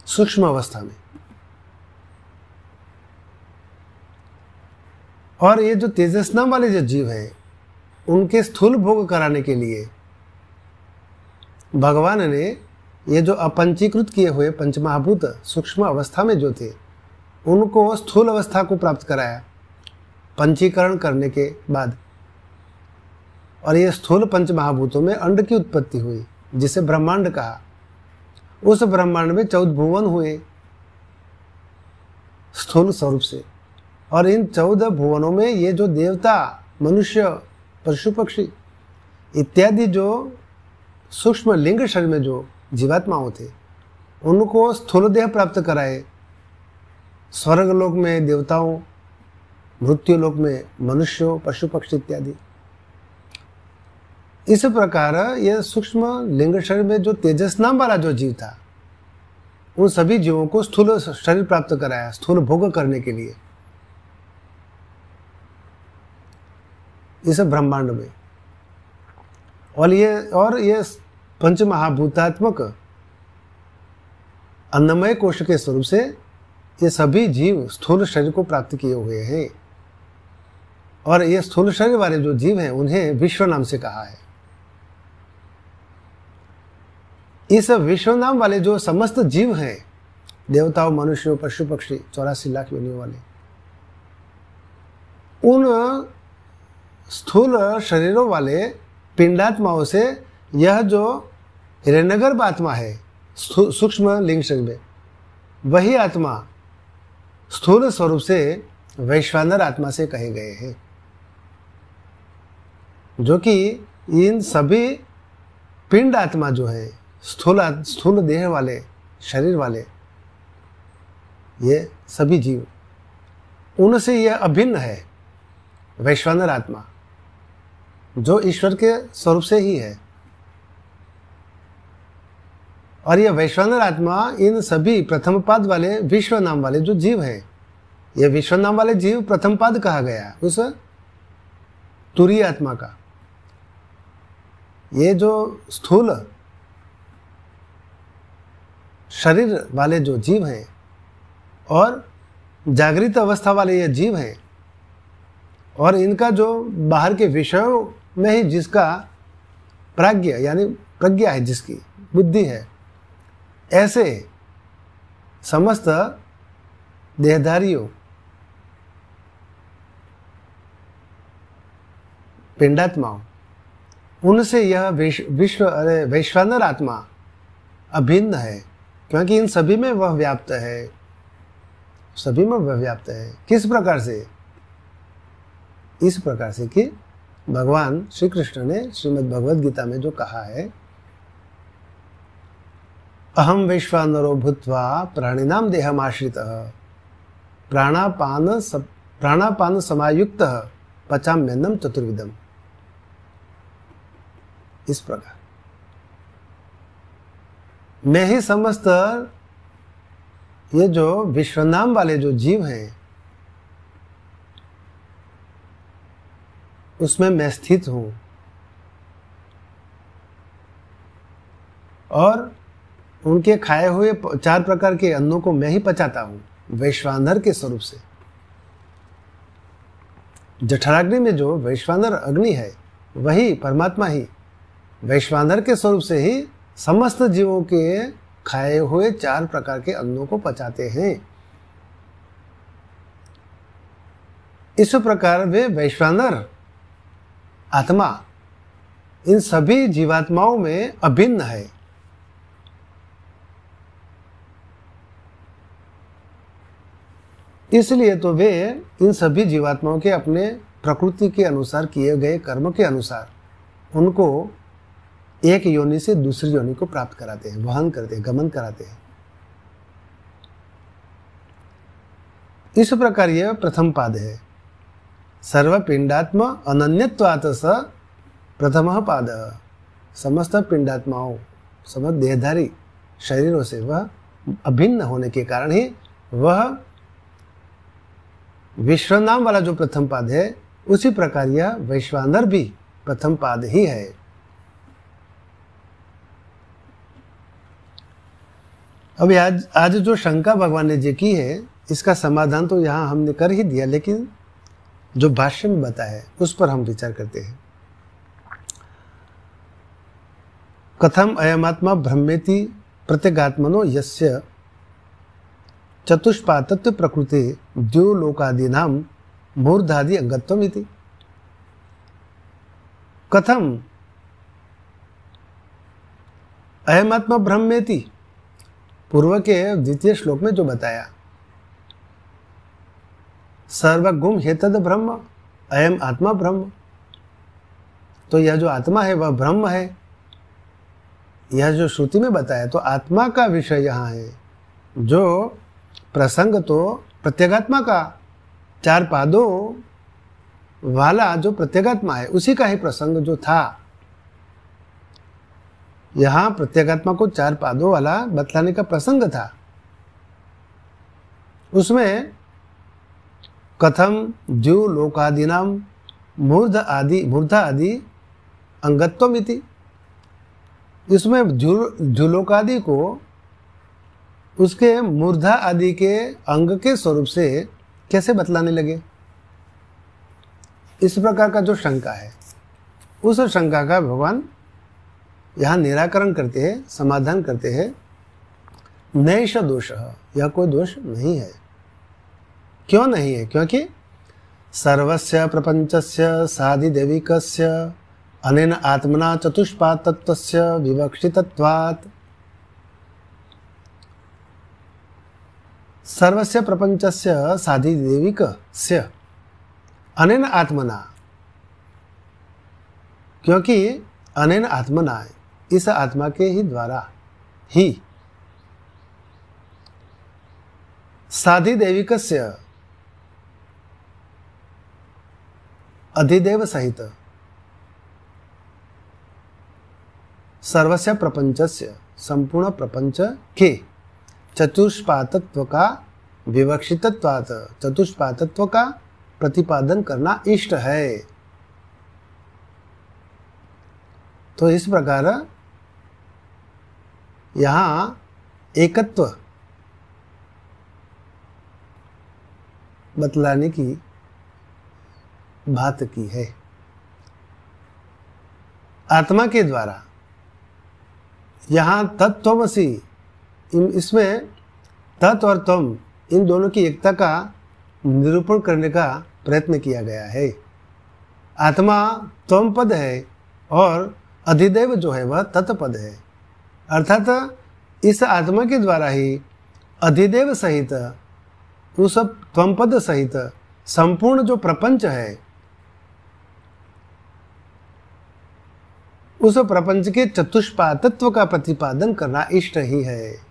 सूक्ष्म अवस्था में। और ये जो तेजस नाम वाले जो जीव हैं, उनके स्थूल भोग कराने के लिए भगवान ने ये जो अपंचीकृत किए हुए पंचमहाभूत सूक्ष्म अवस्था में जो थे, उनको स्थूल अवस्था को प्राप्त कराया पंचीकरण करने के बाद। और ये स्थूल पंचमहाभूतों में अंड की उत्पत्ति हुई, जिसे ब्रह्मांड कहा। उस ब्रह्मांड में 14 भुवन हुए स्थूल स्वरूप से। और इन 14 भुवनों में ये जो देवता, मनुष्य, पशु पक्षी इत्यादि जो सूक्ष्म लिंग शरीर में जो जीवात्माओं थे, उनको स्थूल देह प्राप्त कराए। स्वर्ग लोक में देवताओं, मृत्यु लोक में मनुष्यों, पशु पक्षी इत्यादि। इस प्रकार यह सूक्ष्म लिंग शरीर में जो तेजस नाम वाला जो जीव था, उन सभी जीवों को स्थूल शरीर प्राप्त कराया स्थूल भोग करने के लिए इस ब्रह्मांड में। और ये पंचमहाभूतात्मक अन्नमय कोश के स्वरूप से ये सभी जीव स्थूल शरीर को प्राप्त किए हुए हैं। और ये स्थूल शरीर वाले जो जीव हैं, उन्हें विश्व नाम से कहा है। इस विश्व नाम वाले जो समस्त जीव हैं, देवताओं, मनुष्यों, पशु पक्षी, 84 लाख योनियों वाले, उन स्थूल शरीरों वाले पिंडात्माओं से यह जो हिरण्यगर्भ आत्मा है सूक्ष्म लिंग शरीर में, वही आत्मा स्थूल स्वरूप से वैश्वानर आत्मा से कहे गए हैं, जो कि इन सभी पिंड आत्मा जो है स्थूल देह वाले, शरीर वाले, ये सभी जीव, उनसे यह अभिन्न है वैश्वानर आत्मा, जो ईश्वर के स्वरूप से ही है। और ये वैश्वानर आत्मा इन सभी प्रथम पाद वाले विश्व नाम वाले जो जीव हैं, ये विश्व नाम वाले जीव प्रथम पाद कहा गया उस तुरीय आत्मा का। ये जो स्थूल शरीर वाले जो जीव हैं और जागृत अवस्था वाले ये जीव हैं, और इनका जो बाहर के विषयों में ही जिसका प्राज्ञ यानी प्रज्ञा है, जिसकी बुद्धि है, ऐसे समस्त देहधारियों पिंडात्माओं, उनसे यह वैश्वानर आत्मा अभिन्न है, क्योंकि इन सभी में वह व्याप्त है, सभी में वह व्याप्त है। किस प्रकार से? इस प्रकार से कि भगवान श्री कृष्ण ने श्रीमद् भगवद गीता में जो कहा है, अहम वैश्वानरो भूत्वा प्राणिनाम देहमाश्रितः प्राणापान समायुक्तः पचाम्यन्नम चतुर्विधम। इस प्रकार मैं ही समस्त ये जो विश्वनाम वाले जो जीव हैं उसमें मैं स्थित हूं, और उनके खाए हुए 4 प्रकार के अन्नों को मैं ही पचाता हूं वैश्वानर के स्वरूप से। जठराग्नि में जो वैश्वानर अग्नि है वही परमात्मा ही वैश्वानर के स्वरूप से ही समस्त जीवों के खाए हुए 4 प्रकार के अन्नों को पचाते हैं। इस प्रकार वे वैश्वानर आत्मा इन सभी जीवात्माओं में अभिन्न है। इसलिए तो वे इन सभी जीवात्माओं के अपने प्रकृति के अनुसार किए गए कर्म के अनुसार उनको एक योनि से दूसरी योनि को प्राप्त कराते हैं, वहन करते हैं, गमन कराते हैं। इस प्रकार यह प्रथम पाद है। सर्वपिंडात्म अनन्यत्वात् स प्रथम पाद। समस्त पिंडात्माओं, समस्त देहधारी शरीरों से वह अभिन्न होने के कारण ही वह विश्वनाम वाला जो प्रथम पाद है, उसी प्रकार यह वैश्वानर भी प्रथम पाद ही है। अभी आज जो शंका भगवान ने जी की है, इसका समाधान तो यहाँ हमने कर ही दिया, लेकिन जो भाष्य में बताया है उस पर हम विचार करते हैं। कथम अयमात्मा ब्रह्मेति प्रत्यगात्मनो यस्य चतुष्पातत्व प्रकृति द्योलोकादीनाम मूर्धादि अंगत्वमिति। कथम अयमात्मा ब्रह्मेति, पूर्व के द्वितीय श्लोक में जो बताया, सर्वगुम हेतद ब्रह्म अयम आत्मा ब्रह्म, तो यह जो आत्मा है वह ब्रह्म है। यह जो श्रुति में बताया तो आत्मा का विषय यहाँ है। जो प्रसंग तो प्रत्यगात्मा का 4 पादों वाला जो प्रत्यगात्मा है उसी का ही प्रसंग जो था। यहाँ प्रत्यगात्मा को 4 पादों वाला बतलाने का प्रसंग था। उसमें कथम द्युलोकादीनाम मूर्धा आदि अंगत्वमिति, इसमें द्युलोकादि को उसके मूर्धा आदि के अंग के स्वरूप से कैसे बतलाने लगे। इस प्रकार का जो शंका है, उस शंका का भगवान यहाँ निराकरण करते हैं, समाधान करते हैं। नैष दोष, यह कोई दोष नहीं है। क्यों नहीं है? क्योंकि सर्वस्य प्रपंचस्य साधिदैविकस्य अनेन आत्मना चतुष्पातत्वस्य विवक्षितत्वात्। सर्वस्य प्रपंचस्य साधिदैविकस्य अनेन आत्मना, क्योंकि अनेन आत्मना, इस आत्मा के ही द्वारा ही साधिदैविकस्य अधिदेव सहित सर्वस्य प्रपंचस्य, संपूर्ण प्रपंच के चतुष्पातत्व का विवक्षितत्वात् चतुष्पातत्व का प्रतिपादन करना इष्ट है। तो इस प्रकार यहाँ एकत्व बतलाने की बात की है। आत्मा के द्वारा यहाँ तत्त्वमसि, इसमें तत् और त्वम इन दोनों की एकता का निरूपण करने का प्रयत्न किया गया है। आत्मा त्वम पद है और अधिदेव जो है वह तत्पद है, अर्थात इस आत्मा के द्वारा ही अधिदेव सहित उस त्वम पद सहित संपूर्ण जो प्रपंच है उस प्रपंच के चतुष्पातत्व का प्रतिपादन करना इष्ट ही है।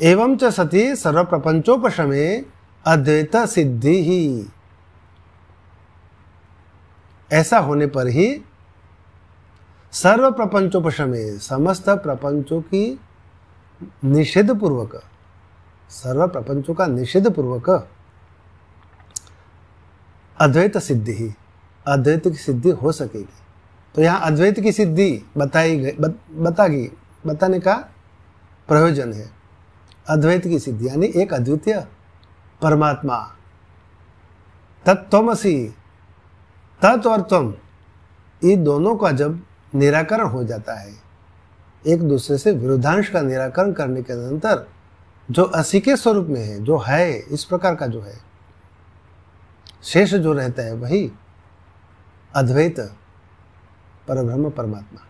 एवं च सति सर्व प्रपंचोपशमे अद्वैत सिद्धि ही, ऐसा होने पर ही सर्व प्रपंचोपशमे समस्त प्रपंचों की निषेध पूर्वक, सर्व प्रपंचों का निषेध पूर्वक अद्वैत सिद्धि ही, अद्वैत की सिद्धि हो सकेगी। तो यहाँ अद्वैत की सिद्धि बताई गई, बताने का प्रयोजन है। अद्वैत की सिद्धि यानी एक अद्वितीय परमात्मा तत्त्वमसि, तत् और त्वम ये दोनों का जब निराकरण हो जाता है, एक दूसरे से विरोधांश का निराकरण करने के अनंतर जो असी के स्वरूप में है, जो है इस प्रकार का जो है शेष जो रहता है वही अद्वैत परब्रह्म परमात्मा,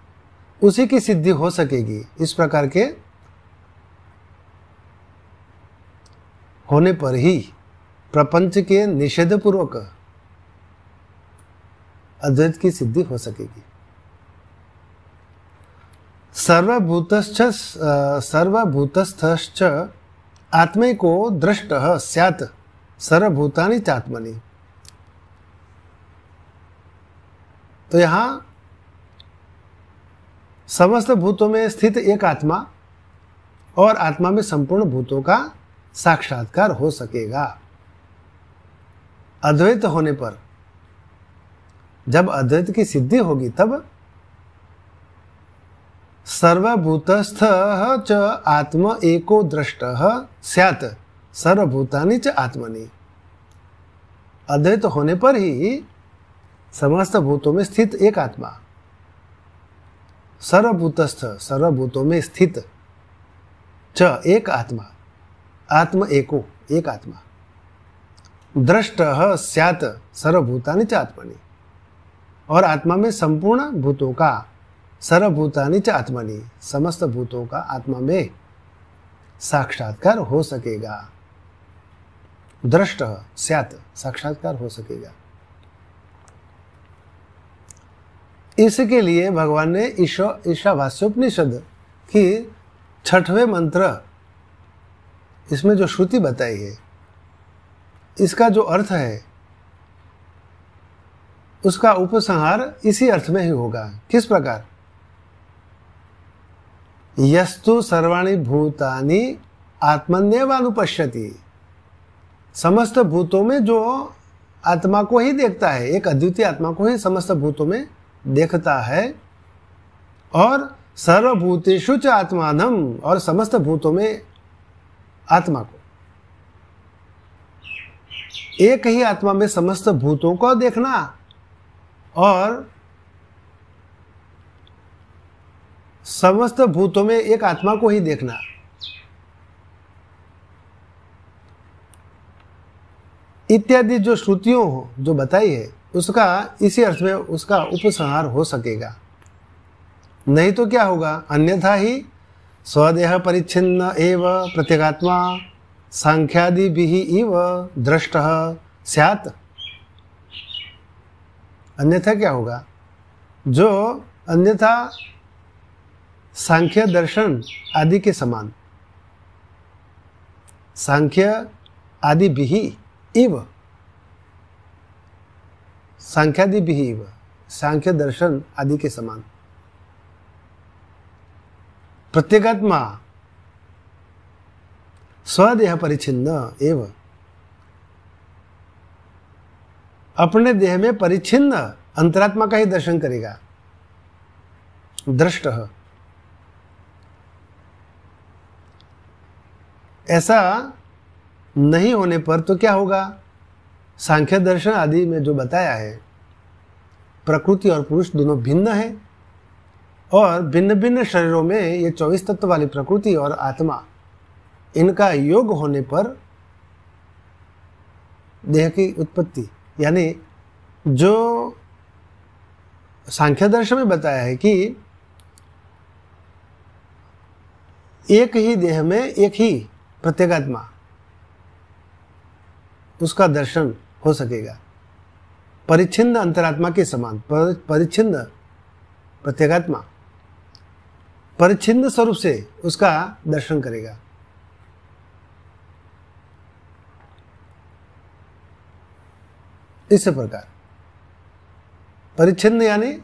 उसी की सिद्धि हो सकेगी। इस प्रकार के होने पर ही प्रपंच के निषेध पूर्वक अद्वैत की सिद्धि हो सकेगी। सर्वभूतस्थश्च आत्मैको दृष्टः स्यात् सर्वभूतानि चात्मनि। तो यहाँ समस्त भूतों में स्थित एक आत्मा और आत्मा में संपूर्ण भूतों का साक्षात्कार हो सकेगा। अद्वैत होने पर, जब अद्वैत की सिद्धि होगी तब सर्वभूतस्थः च आत्म एको दृष्टः स्यात् सर्वभूतानि च आत्मनि। अद्वैत होने पर ही समस्त भूतों में स्थित एक आत्मा, सर्वभूतस्थ सर्वभूतों में स्थित, च एक आत्मा, आत्म एको एक आत्मा, दृष्टः स्यात् सर्वभूतानि च आत्मनि, और आत्मा में संपूर्ण भूतों का, सर्वभूतानि च आत्मनि समस्त भूतों का आत्मा में साक्षात्कार हो सकेगा। दृष्टः स्यात् साक्षात्कार हो सकेगा। इसके लिए भगवान ने ईशावास्योपनिषद की 6वें मंत्र, इसमें जो श्रुति बताई है, इसका जो अर्थ है उसका उपसंहार इसी अर्थ में ही होगा। किस प्रकार? यस्तु सर्वाणि भूतानि आत्मन्येवानुपश्यति। समस्त भूतों में जो आत्मा को ही देखता है, एक अद्वितीय आत्मा को ही समस्त भूतों में देखता है, और सर्वभूतेषु च आत्मानम, और समस्त भूतों में आत्मा को, एक ही आत्मा में समस्त भूतों को देखना और समस्त भूतों में एक आत्मा को ही देखना, इत्यादि जो श्रुतियों जो बताई है उसका इसी अर्थ में उसका उपसंहार हो सकेगा। नहीं तो क्या होगा? अन्यथा ही स्वदेह परिच्छिन्न एव प्रत्यगात्मा सांख्यादि भी इव दृष्टः स्यात्। अन्यथा क्या होगा? जो अन्यथा सांख्य दर्शन आदि के समान, सांख्य आदि भी इव, सांख्यादि भी इव, सांख्य दर्शन आदि के समान, प्रत्येगात्मा स्वदेह परिच्छिन्न एवं अपने देह में परिच्छिन्न अंतरात्मा का ही दर्शन करेगा। दृष्ट ऐसा नहीं होने पर तो क्या होगा? सांख्य दर्शन आदि में जो बताया है, प्रकृति और पुरुष दोनों भिन्न है और भिन्न भिन्न शरीरों में ये 24 तत्व वाली प्रकृति और आत्मा, इनका योग होने पर देह की उत्पत्ति, यानी जो सांख्य दर्शन में बताया है कि एक ही देह में एक ही प्रत्येगात्मा, उसका दर्शन हो सकेगा। परिच्छिन्न अंतरात्मा के समान परिच्छिन्न प्रत्येगात्मा परिच्छिन्न स्वरूप से उसका दर्शन करेगा। इस प्रकार परिच्छिन्न यानी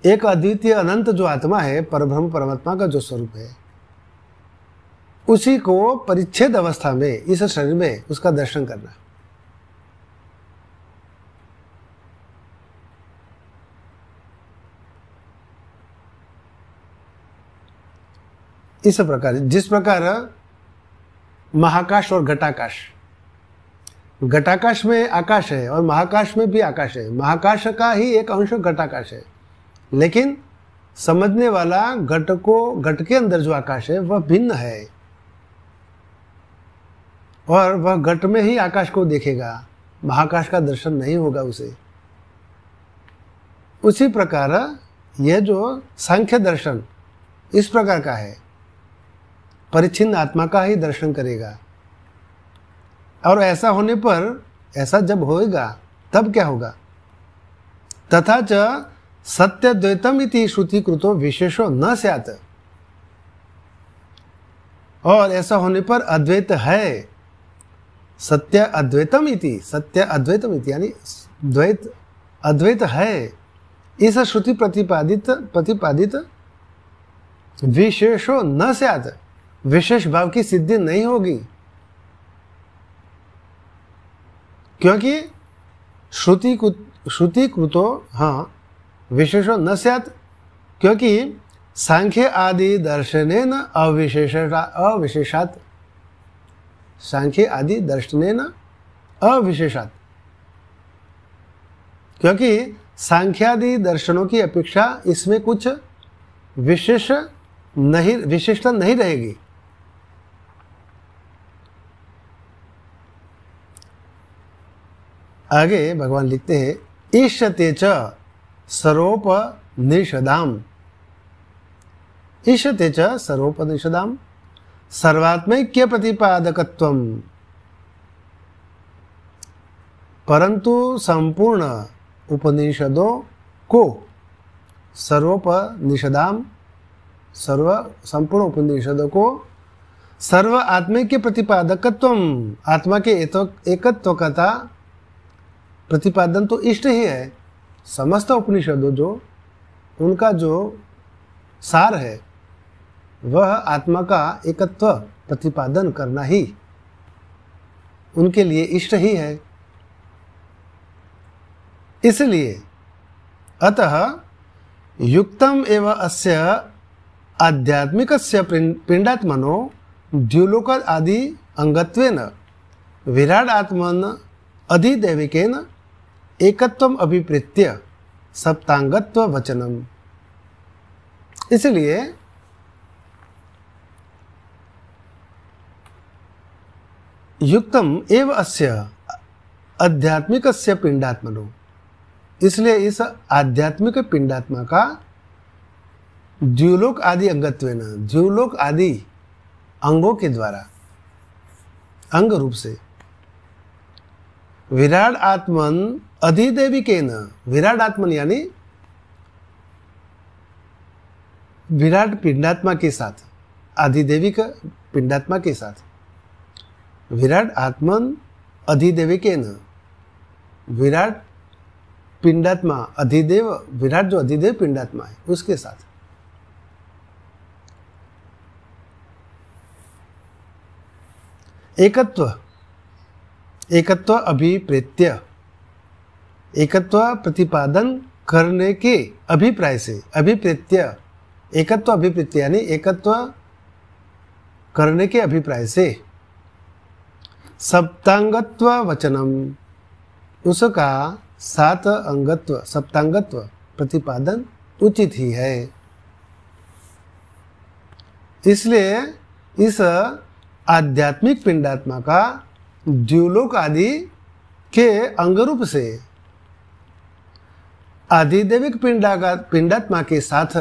एक अद्वितीय अनंत जो आत्मा है, परब्रह्म परमात्मा का जो स्वरूप है, उसी को परिच्छेद अवस्था में इस शरीर में उसका दर्शन करना। इस प्रकार जिस प्रकार महाकाश और घटाकाश, घटाकाश में आकाश है और महाकाश में भी आकाश है, महाकाश का ही एक अंश घटाकाश है, लेकिन समझने वाला घट के अंदर जो आकाश है वह भिन्न है और वह घट में ही आकाश को देखेगा, महाकाश का दर्शन नहीं होगा उसे। उसी प्रकार यह जो सांख्य दर्शन इस प्रकार का है, परिच्छिन्न आत्मा का ही दर्शन करेगा। और ऐसा होने पर, ऐसा जब होएगा तब क्या होगा? तथा च सत्य द्वैतम इति श्रुति कृतो विशेषो न स्यात्, और ऐसा होने पर अद्वैत है। सत्य अद्वैतम इति, सत्य अद्वैतम इति यानी द्वैत अद्वैत है, इस श्रुति प्रतिपादित विशेषो न स्यात्, विशेष भाव की सिद्धि नहीं होगी। क्योंकि श्रुति कृतो विशेषो न स्यात्, क्योंकि सांख्य आदि दर्शनेन अविशेषात्, सांख्य आदि दर्शनेन अविशेषात्, क्योंकि सांख्यादि दर्शनों की अपेक्षा इसमें कुछ विशिष्टता नहीं रहेगी। आगे भगवान लिखते हैं, ईष्यते च सर्वोपनिषदाम, ईष्यते च सर्वोपनिषदाम सर्वात्मैक्य प्रतिपादकत्वम, परंतु संपूर्ण उपनिषदों को संपूर्ण उपनिषदों को सर्व आत्मैक्य प्रतिपादकत्वम, आत्मा के एकत्व का प्रतिपादन तो इष्ट ही है। समस्त उपनिषदों जो उनका जो सार है वह आत्मा का एकत्व प्रतिपादन करना ही उनके लिए इष्ट ही है। इसलिए अतः युक्तम एवं अस्य आध्यात्मिकस्य पिंडात्मनो द्युलोक आदि अंगत्वेन विराट आत्मन अधिदैविकेन एकत्वम अभिप्रेत्य सप्तांगत्व वचनम। इसलिए युक्तम एव अस्य आध्यात्मिकस्य पिंडात्मनो, इसलिए इस आध्यात्मिक पिंडात्मा का द्युलोक आदि अंगत्वेन, द्युलोक आदि अंगों के द्वारा, अंग रूप से, विराट आत्मन अधिदैविकेन, विराट आत्मन यानी विराट पिंडात्मा के साथ, अधिदैविक पिंडात्मा के साथ, विराट आत्मन अधिदैविकेन, विराट पिंडात्मा अधिदेव, विराट जो अधिदेव पिंडात्मा है उसके साथ एकत्व, एकत्व अभिप्रेत्य, एकत्व प्रतिपादन करने के अभिप्राय से, अभिप्रेत्य, एकत्व अभिप्रेत्य यानी एकत्व करने के अभिप्राय से, सप्तांगत्व वचनम, उसका सात अंगत्व, सप्तांगत्व प्रतिपादन उचित ही है। इसलिए इस आध्यात्मिक पिंडात्मा का द्युलोक आदि के अंगरूप से आधिदैविक पिंडात्मा के साथ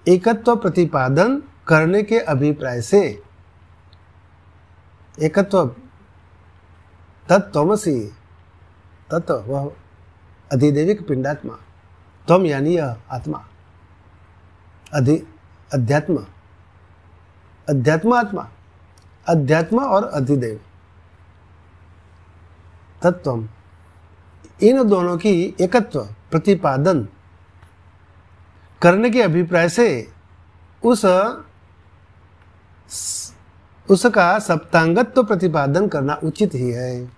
एकत्व प्रतिपादन करने के अभिप्राय से, एकत्व तत्त्वमसि, तत्व वह अधिदैविक पिंडात्मा, त्वम यानी यह आत्मा, अध्यात्म, अध्यात्म आत्मा, अध्यात्म और अधिदैव तत्वम, इन दोनों की एकत्व प्रतिपादन करने के अभिप्राय से उसका सप्तांगत्व प्रतिपादन करना उचित ही है।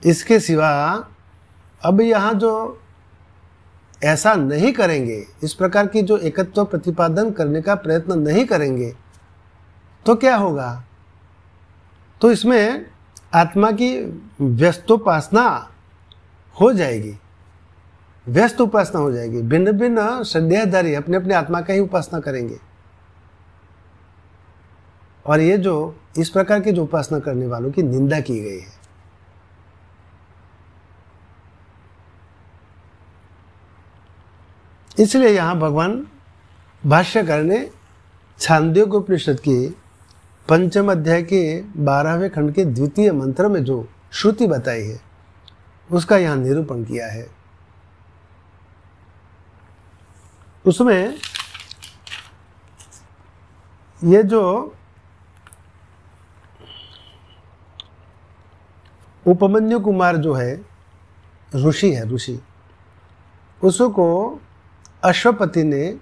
इसके सिवा अब यहाँ जो ऐसा नहीं करेंगे, इस प्रकार की जो एकत्व प्रतिपादन करने का प्रयत्न नहीं करेंगे, तो क्या होगा? तो इसमें आत्मा की व्यस्तोपासना हो जाएगी, व्यस्त उपासना हो जाएगी। भिन्न भिन्न श्रद्धाधारी अपने अपने आत्मा का ही उपासना करेंगे, और ये जो इस प्रकार की जो उपासना करने वालों की निंदा की गई है। इसलिए यहाँ भगवान भाष्यकार ने छांदोग्य उपनिषद के पंचम अध्याय के 12वें खंड के द्वितीय मंत्र में जो श्रुति बताई है उसका यहाँ निरूपण किया है। उसमें ये जो उपमन्यु कुमार जो है ऋषि है, ऋषि, उसको अश्वपति ने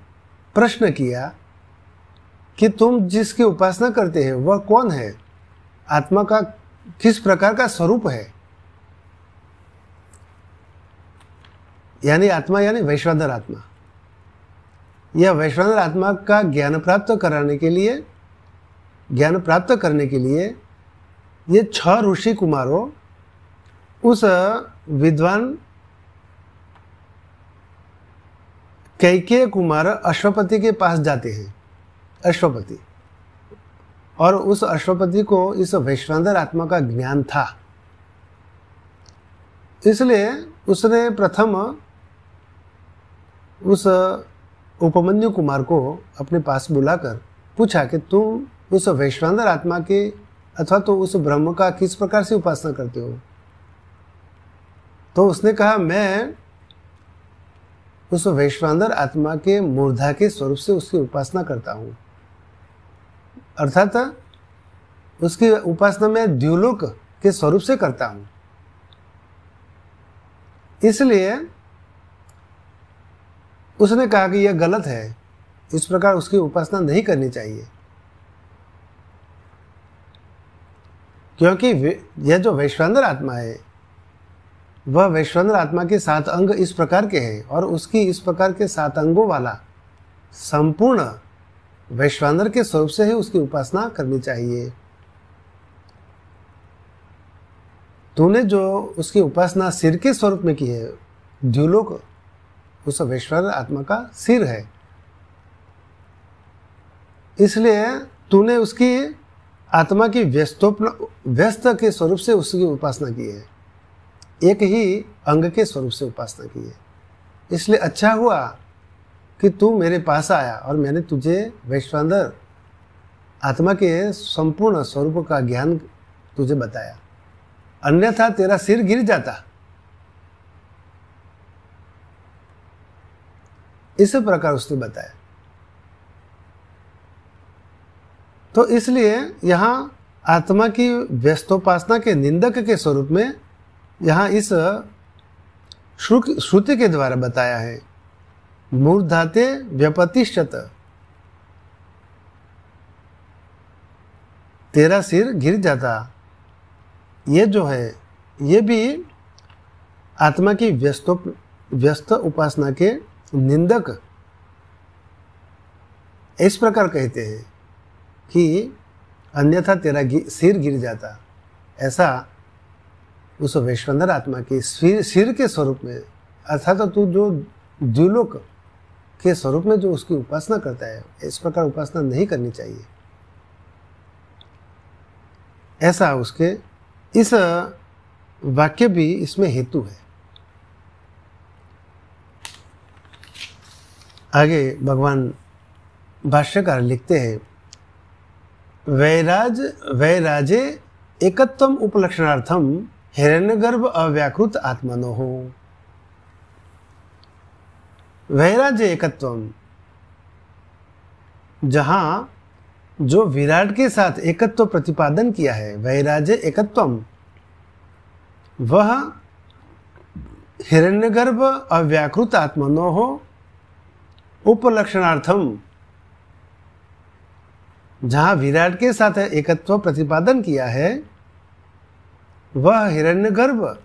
प्रश्न किया कि तुम जिसकी उपासना करते हैं वह कौन है, आत्मा का किस प्रकार का स्वरूप है। यानी आत्मा यानी वैश्वानर आत्मा। यह वैश्वानर आत्मा का ज्ञान प्राप्त करने के लिए ये 6 ऋषि कुमारों उस विद्वान कैकेय कुमार अश्वपति के पास जाते हैं। अश्वपति, और उस अश्वपति को इस वैश्वानर आत्मा का ज्ञान था, इसलिए उसने प्रथम उस उपमन्यु कुमार को अपने पास बुलाकर पूछा कि तुम उस वैश्वानर आत्मा के अथवा तो उस ब्रह्म का किस प्रकार से उपासना करते हो। तो उसने कहा, मैं उस वैश्वानर आत्मा के मूर्धा के स्वरूप से उसकी उपासना करता हूँ, अर्थात उसकी उपासना मैं द्युलोक के स्वरूप से करता हूँ। इसलिए उसने कहा कि यह गलत है, इस प्रकार उसकी उपासना नहीं करनी चाहिए, क्योंकि यह जो वैश्वानर आत्मा है वह वैश्वानर आत्मा के 7 अंग इस प्रकार के हैं, और उसकी इस प्रकार के 7 अंगों वाला संपूर्ण वैश्वानर के स्वरूप से ही उसकी उपासना करनी चाहिए। तूने जो उसकी उपासना सिर के स्वरूप में की है, द्युलोक उस वैश्वानर आत्मा का सिर है, इसलिए तूने उसकी आत्मा की व्यस्त के स्वरूप से उसकी उपासना की है, एक ही अंग के स्वरूप से उपासना की है। इसलिए अच्छा हुआ कि तू मेरे पास आया और मैंने तुझे वैश्वानर आत्मा के संपूर्ण स्वरूप का ज्ञान तुझे बताया, अन्यथा तेरा सिर गिर जाता। इस प्रकार उसने बताया। तो इसलिए यहाँ आत्मा की व्यस्तोपासना के निंदक के स्वरूप में यहाँ इस श्रुति के द्वारा बताया है, मूर्धाते व्यपतिष्ठत, तेरा सिर गिर जाता, ये जो है ये भी आत्मा की व्यस्त उपासना के निंदक इस प्रकार कहते हैं कि अन्यथा तेरा सिर गिर जाता। ऐसा उस वैश्वानर आत्मा के सिर के स्वरूप में, अर्थात तो तू जो द्युलोक के स्वरूप में जो उसकी उपासना करता है, इस प्रकार उपासना नहीं करनी चाहिए। ऐसा उसके इस वाक्य भी इसमें हेतु है। आगे भगवान भाष्यकार लिखते हैं, वैराजे एकत्वम उपलक्षणार्थम हिरण्यगर्भ अव्याकृत आत्मनो हो। वैराजे एकत्वम, जहां जो विराट के साथ एकत्व प्रतिपादन किया है, वैराजे एकत्वम, वह हिरण्यगर्भ अव्याकृत आत्मनो हो उपलक्षणार्थम, जहां विराट के साथ एकत्व प्रतिपादन किया है, वह हिरण्यगर्भ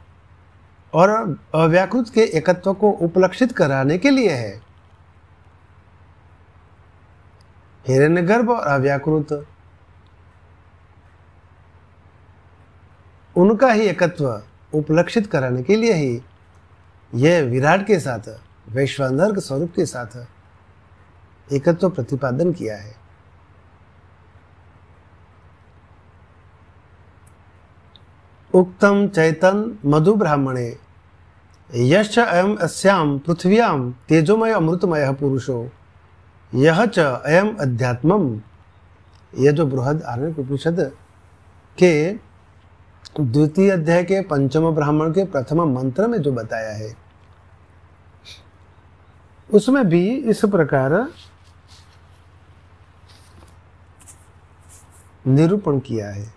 और अव्याकृत के एकत्व को उपलक्षित कराने के लिए है। हिरण्यगर्भ और अव्याकृत, उनका ही एकत्व उपलक्षित कराने के लिए ही यह विराट के साथ, वैश्वानर के स्वरूप के साथ एकत्व प्रतिपादन किया है। उक्तम चैतन मधु ब्राह्मणे यश्च अयम अस्याम पृथ्व्याम तेजोमय अमृतमय पुरुषो यह च अयम अध्यात्मम, यह जो बृहद आरण्यक उपनिषद के द्वितीय अध्याय के पंचम ब्राह्मण के प्रथम मंत्र में जो बताया है, उसमें भी इस प्रकार निरूपण किया है।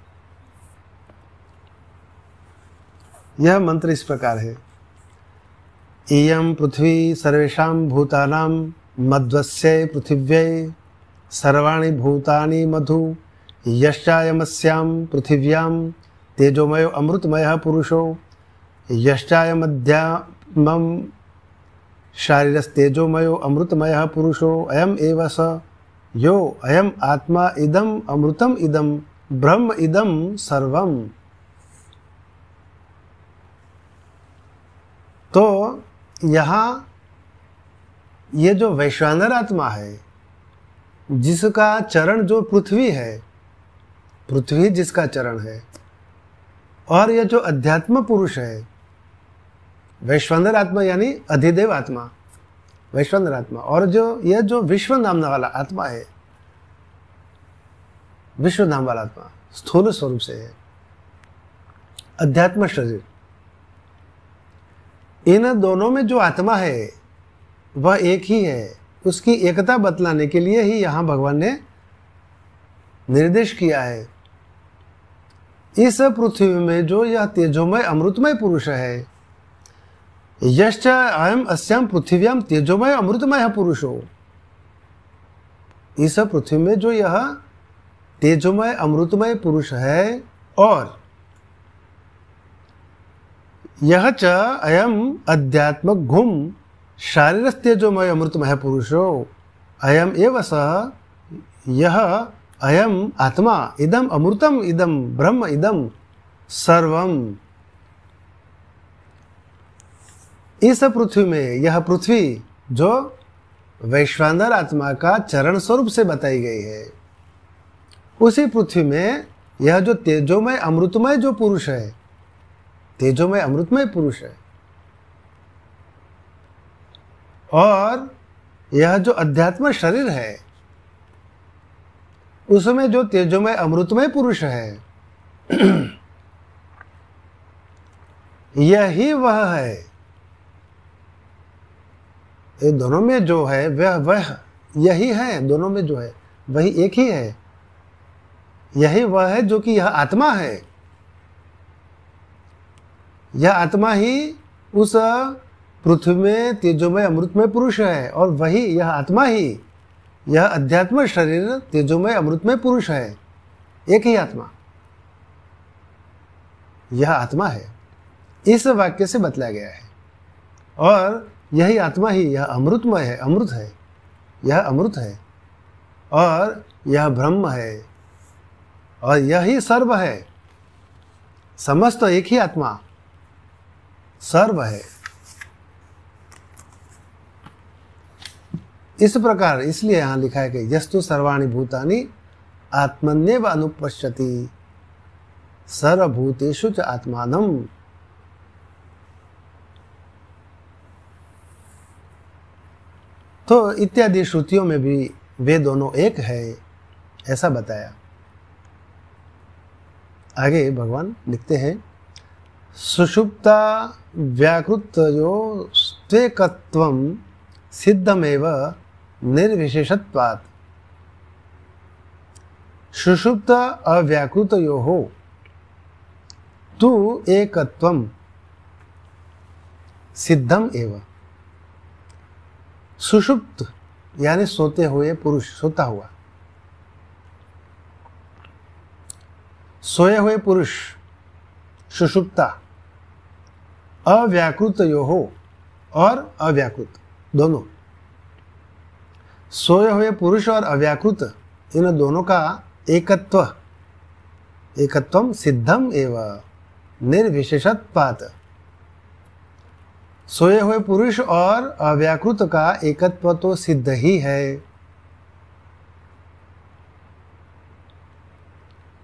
यह मंत्र इस प्रकार है, इयं पृथ्वी सर्वेषां भूतानां मध्वस्य पृथिव्यै सर्वाणि भूतानि मधु यश्चायमस्यां पृथिव्यां तेजोमयो अमृतमयः पुरुषो यश्चायमध्यात्मं शारीरस्तेजोमयो अमृतमयः पुरुषो अयम एव स यो अयम आत्मा इदम अमृतम इदम ब्रह्म इदम सर्वम। तो यहाँ ये जो वैश्वानर आत्मा है, जिसका चरण जो पृथ्वी है, पृथ्वी जिसका चरण है, और यह जो अध्यात्म पुरुष है, वैश्वानर आत्मा यानी अधिदेव आत्मा, वैश्वानर आत्मा, और जो यह जो विश्व नामना वाला आत्मा है, विश्व नाम वाला आत्मा स्थूल स्वरूप से है, अध्यात्म शरीर, इन दोनों में जो आत्मा है वह एक ही है। उसकी एकता बतलाने के लिए ही यहाँ भगवान ने निर्देश किया है। इस पृथ्वी में जो यह तेजोमय अमृतमय पुरुष है, यश्च अयम अस्याम पृथिव्याम तेजोमय अमृतमय पुरुषो, इस पृथ्वी में जो यह तेजोमय अमृतमय पुरुष है, और यह च अयम अध्यात्मक घुम शारीर तेजोमय अमृतमय पुरुषो अयम एव स यह अयम आत्मा इदम अमृतम इदम ब्रह्म इदम सर्वम। इस पृथ्वी में यह पृथ्वी जो वैश्वानर आत्मा का चरण स्वरूप से बताई गई है, उसी पृथ्वी में यह जो तेजोमय अमृतमय जो पुरुष है, तेजोमय अमृतमय पुरुष है, और यह जो अध्यात्म शरीर है, उसमें जो तेजोमय अमृतमय पुरुष है, यही वह है। ये दोनों में जो है वह यही है, दोनों में जो है वही एक ही है। यही वह है जो कि यह आत्मा है। यह आत्मा ही उस पृथ्वी में तेजोमय अमृतमय पुरुष है, और वही यह आत्मा ही यह अध्यात्म शरीर तेजोमय अमृतमय पुरुष है। एक ही आत्मा, यह आत्मा है, इस वाक्य से बतलाया गया है। और यही आत्मा ही यह अमृतमय है, अमृत है, यह अमृत है, और यह ब्रह्म है, और यही सर्व है। समस्त एक ही आत्मा सर्व है। इस प्रकार इसलिए यहां लिखा है कि यस्तु सर्वाणि भूतानि आत्मन्येव अनुपश्यति सर्वभूतेषु च आत्मानम्। तो इत्यादि श्रुतियों में भी वे दोनों एक है, ऐसा बताया। आगे भगवान लिखते हैं, सुषुप्ता व्याकृतयो स्वेकत्वं सिद्धमेव निर्विशेषत्वात्। सुषुप्त अव्याकृतयोः तु एकत्वं सिद्धम एव। सुषुप्त यानी सोते हुए पुरुष, सोता हुआ, सोए हुए पुरुष सुषुप्ता, अव्याकृतयोः और अव्याकृत दोनों, सोए हुए पुरुष और अव्याकृत इन दोनों का एकत्व, एकत्वम सिद्धम एव निर्विशेषत्वात्। सोए हुए पुरुष और अव्याकृत का एकत्व तो सिद्ध ही है।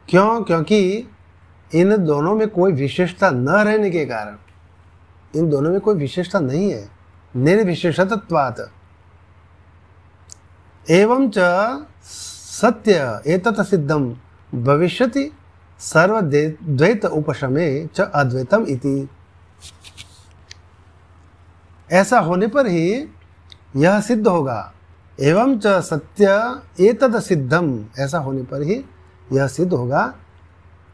क्यों? क्योंकि इन दोनों में कोई विशेषता न रहने के कारण, इन दोनों में कोई विशेषता नहीं है, निर्विशेषत्वात्। एवं च सत्य एतत् सिद्धम भविष्यति सर्वद्वैत उपशमे च अद्वैतम इति। ऐसा होने पर ही यह सिद्ध होगा। एवं च सत्य एतत् सिद्धम, ऐसा होने पर ही यह सिद्ध होगा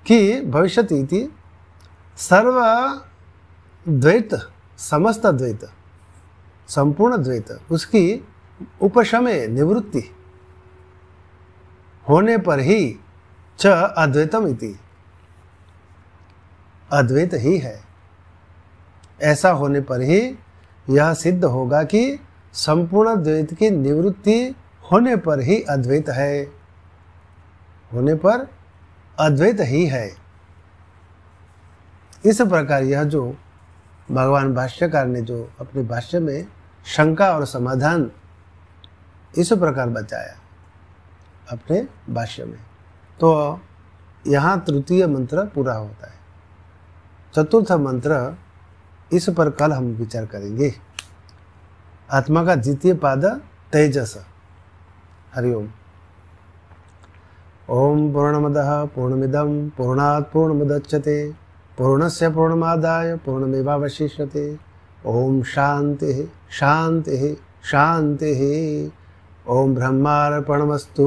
कि भविष्यति इति सर्व द्वैत, समस्त द्वैत, संपूर्ण द्वैत, उसकी उपशमे निवृत्ति होने पर ही च अद्वैतम इति, अद्वैत ही है। ऐसा होने पर ही यह सिद्ध होगा कि संपूर्ण द्वैत की निवृत्ति होने पर ही अद्वैत है, होने पर अद्वैत ही है। इस प्रकार यह जो भगवान भाष्यकार ने जो अपने भाष्य में शंका और समाधान इस प्रकार बताया अपने भाष्य में, तो यहाँ तृतीय मंत्र पूरा होता है। चतुर्थ मंत्र इस पर कल हम विचार करेंगे। आत्मा का द्वितीय पाद तेजस। हरिओम। ओम पूर्णमदः पूर्णमिदं पूर्णात् पूर्णमुदच्यते पूर्णस्य पूर्णमादाय पूर्णमेवावशिष्यते। ओम शांति शांति शांति। ओम ब्रह्मार्पणमस्तु।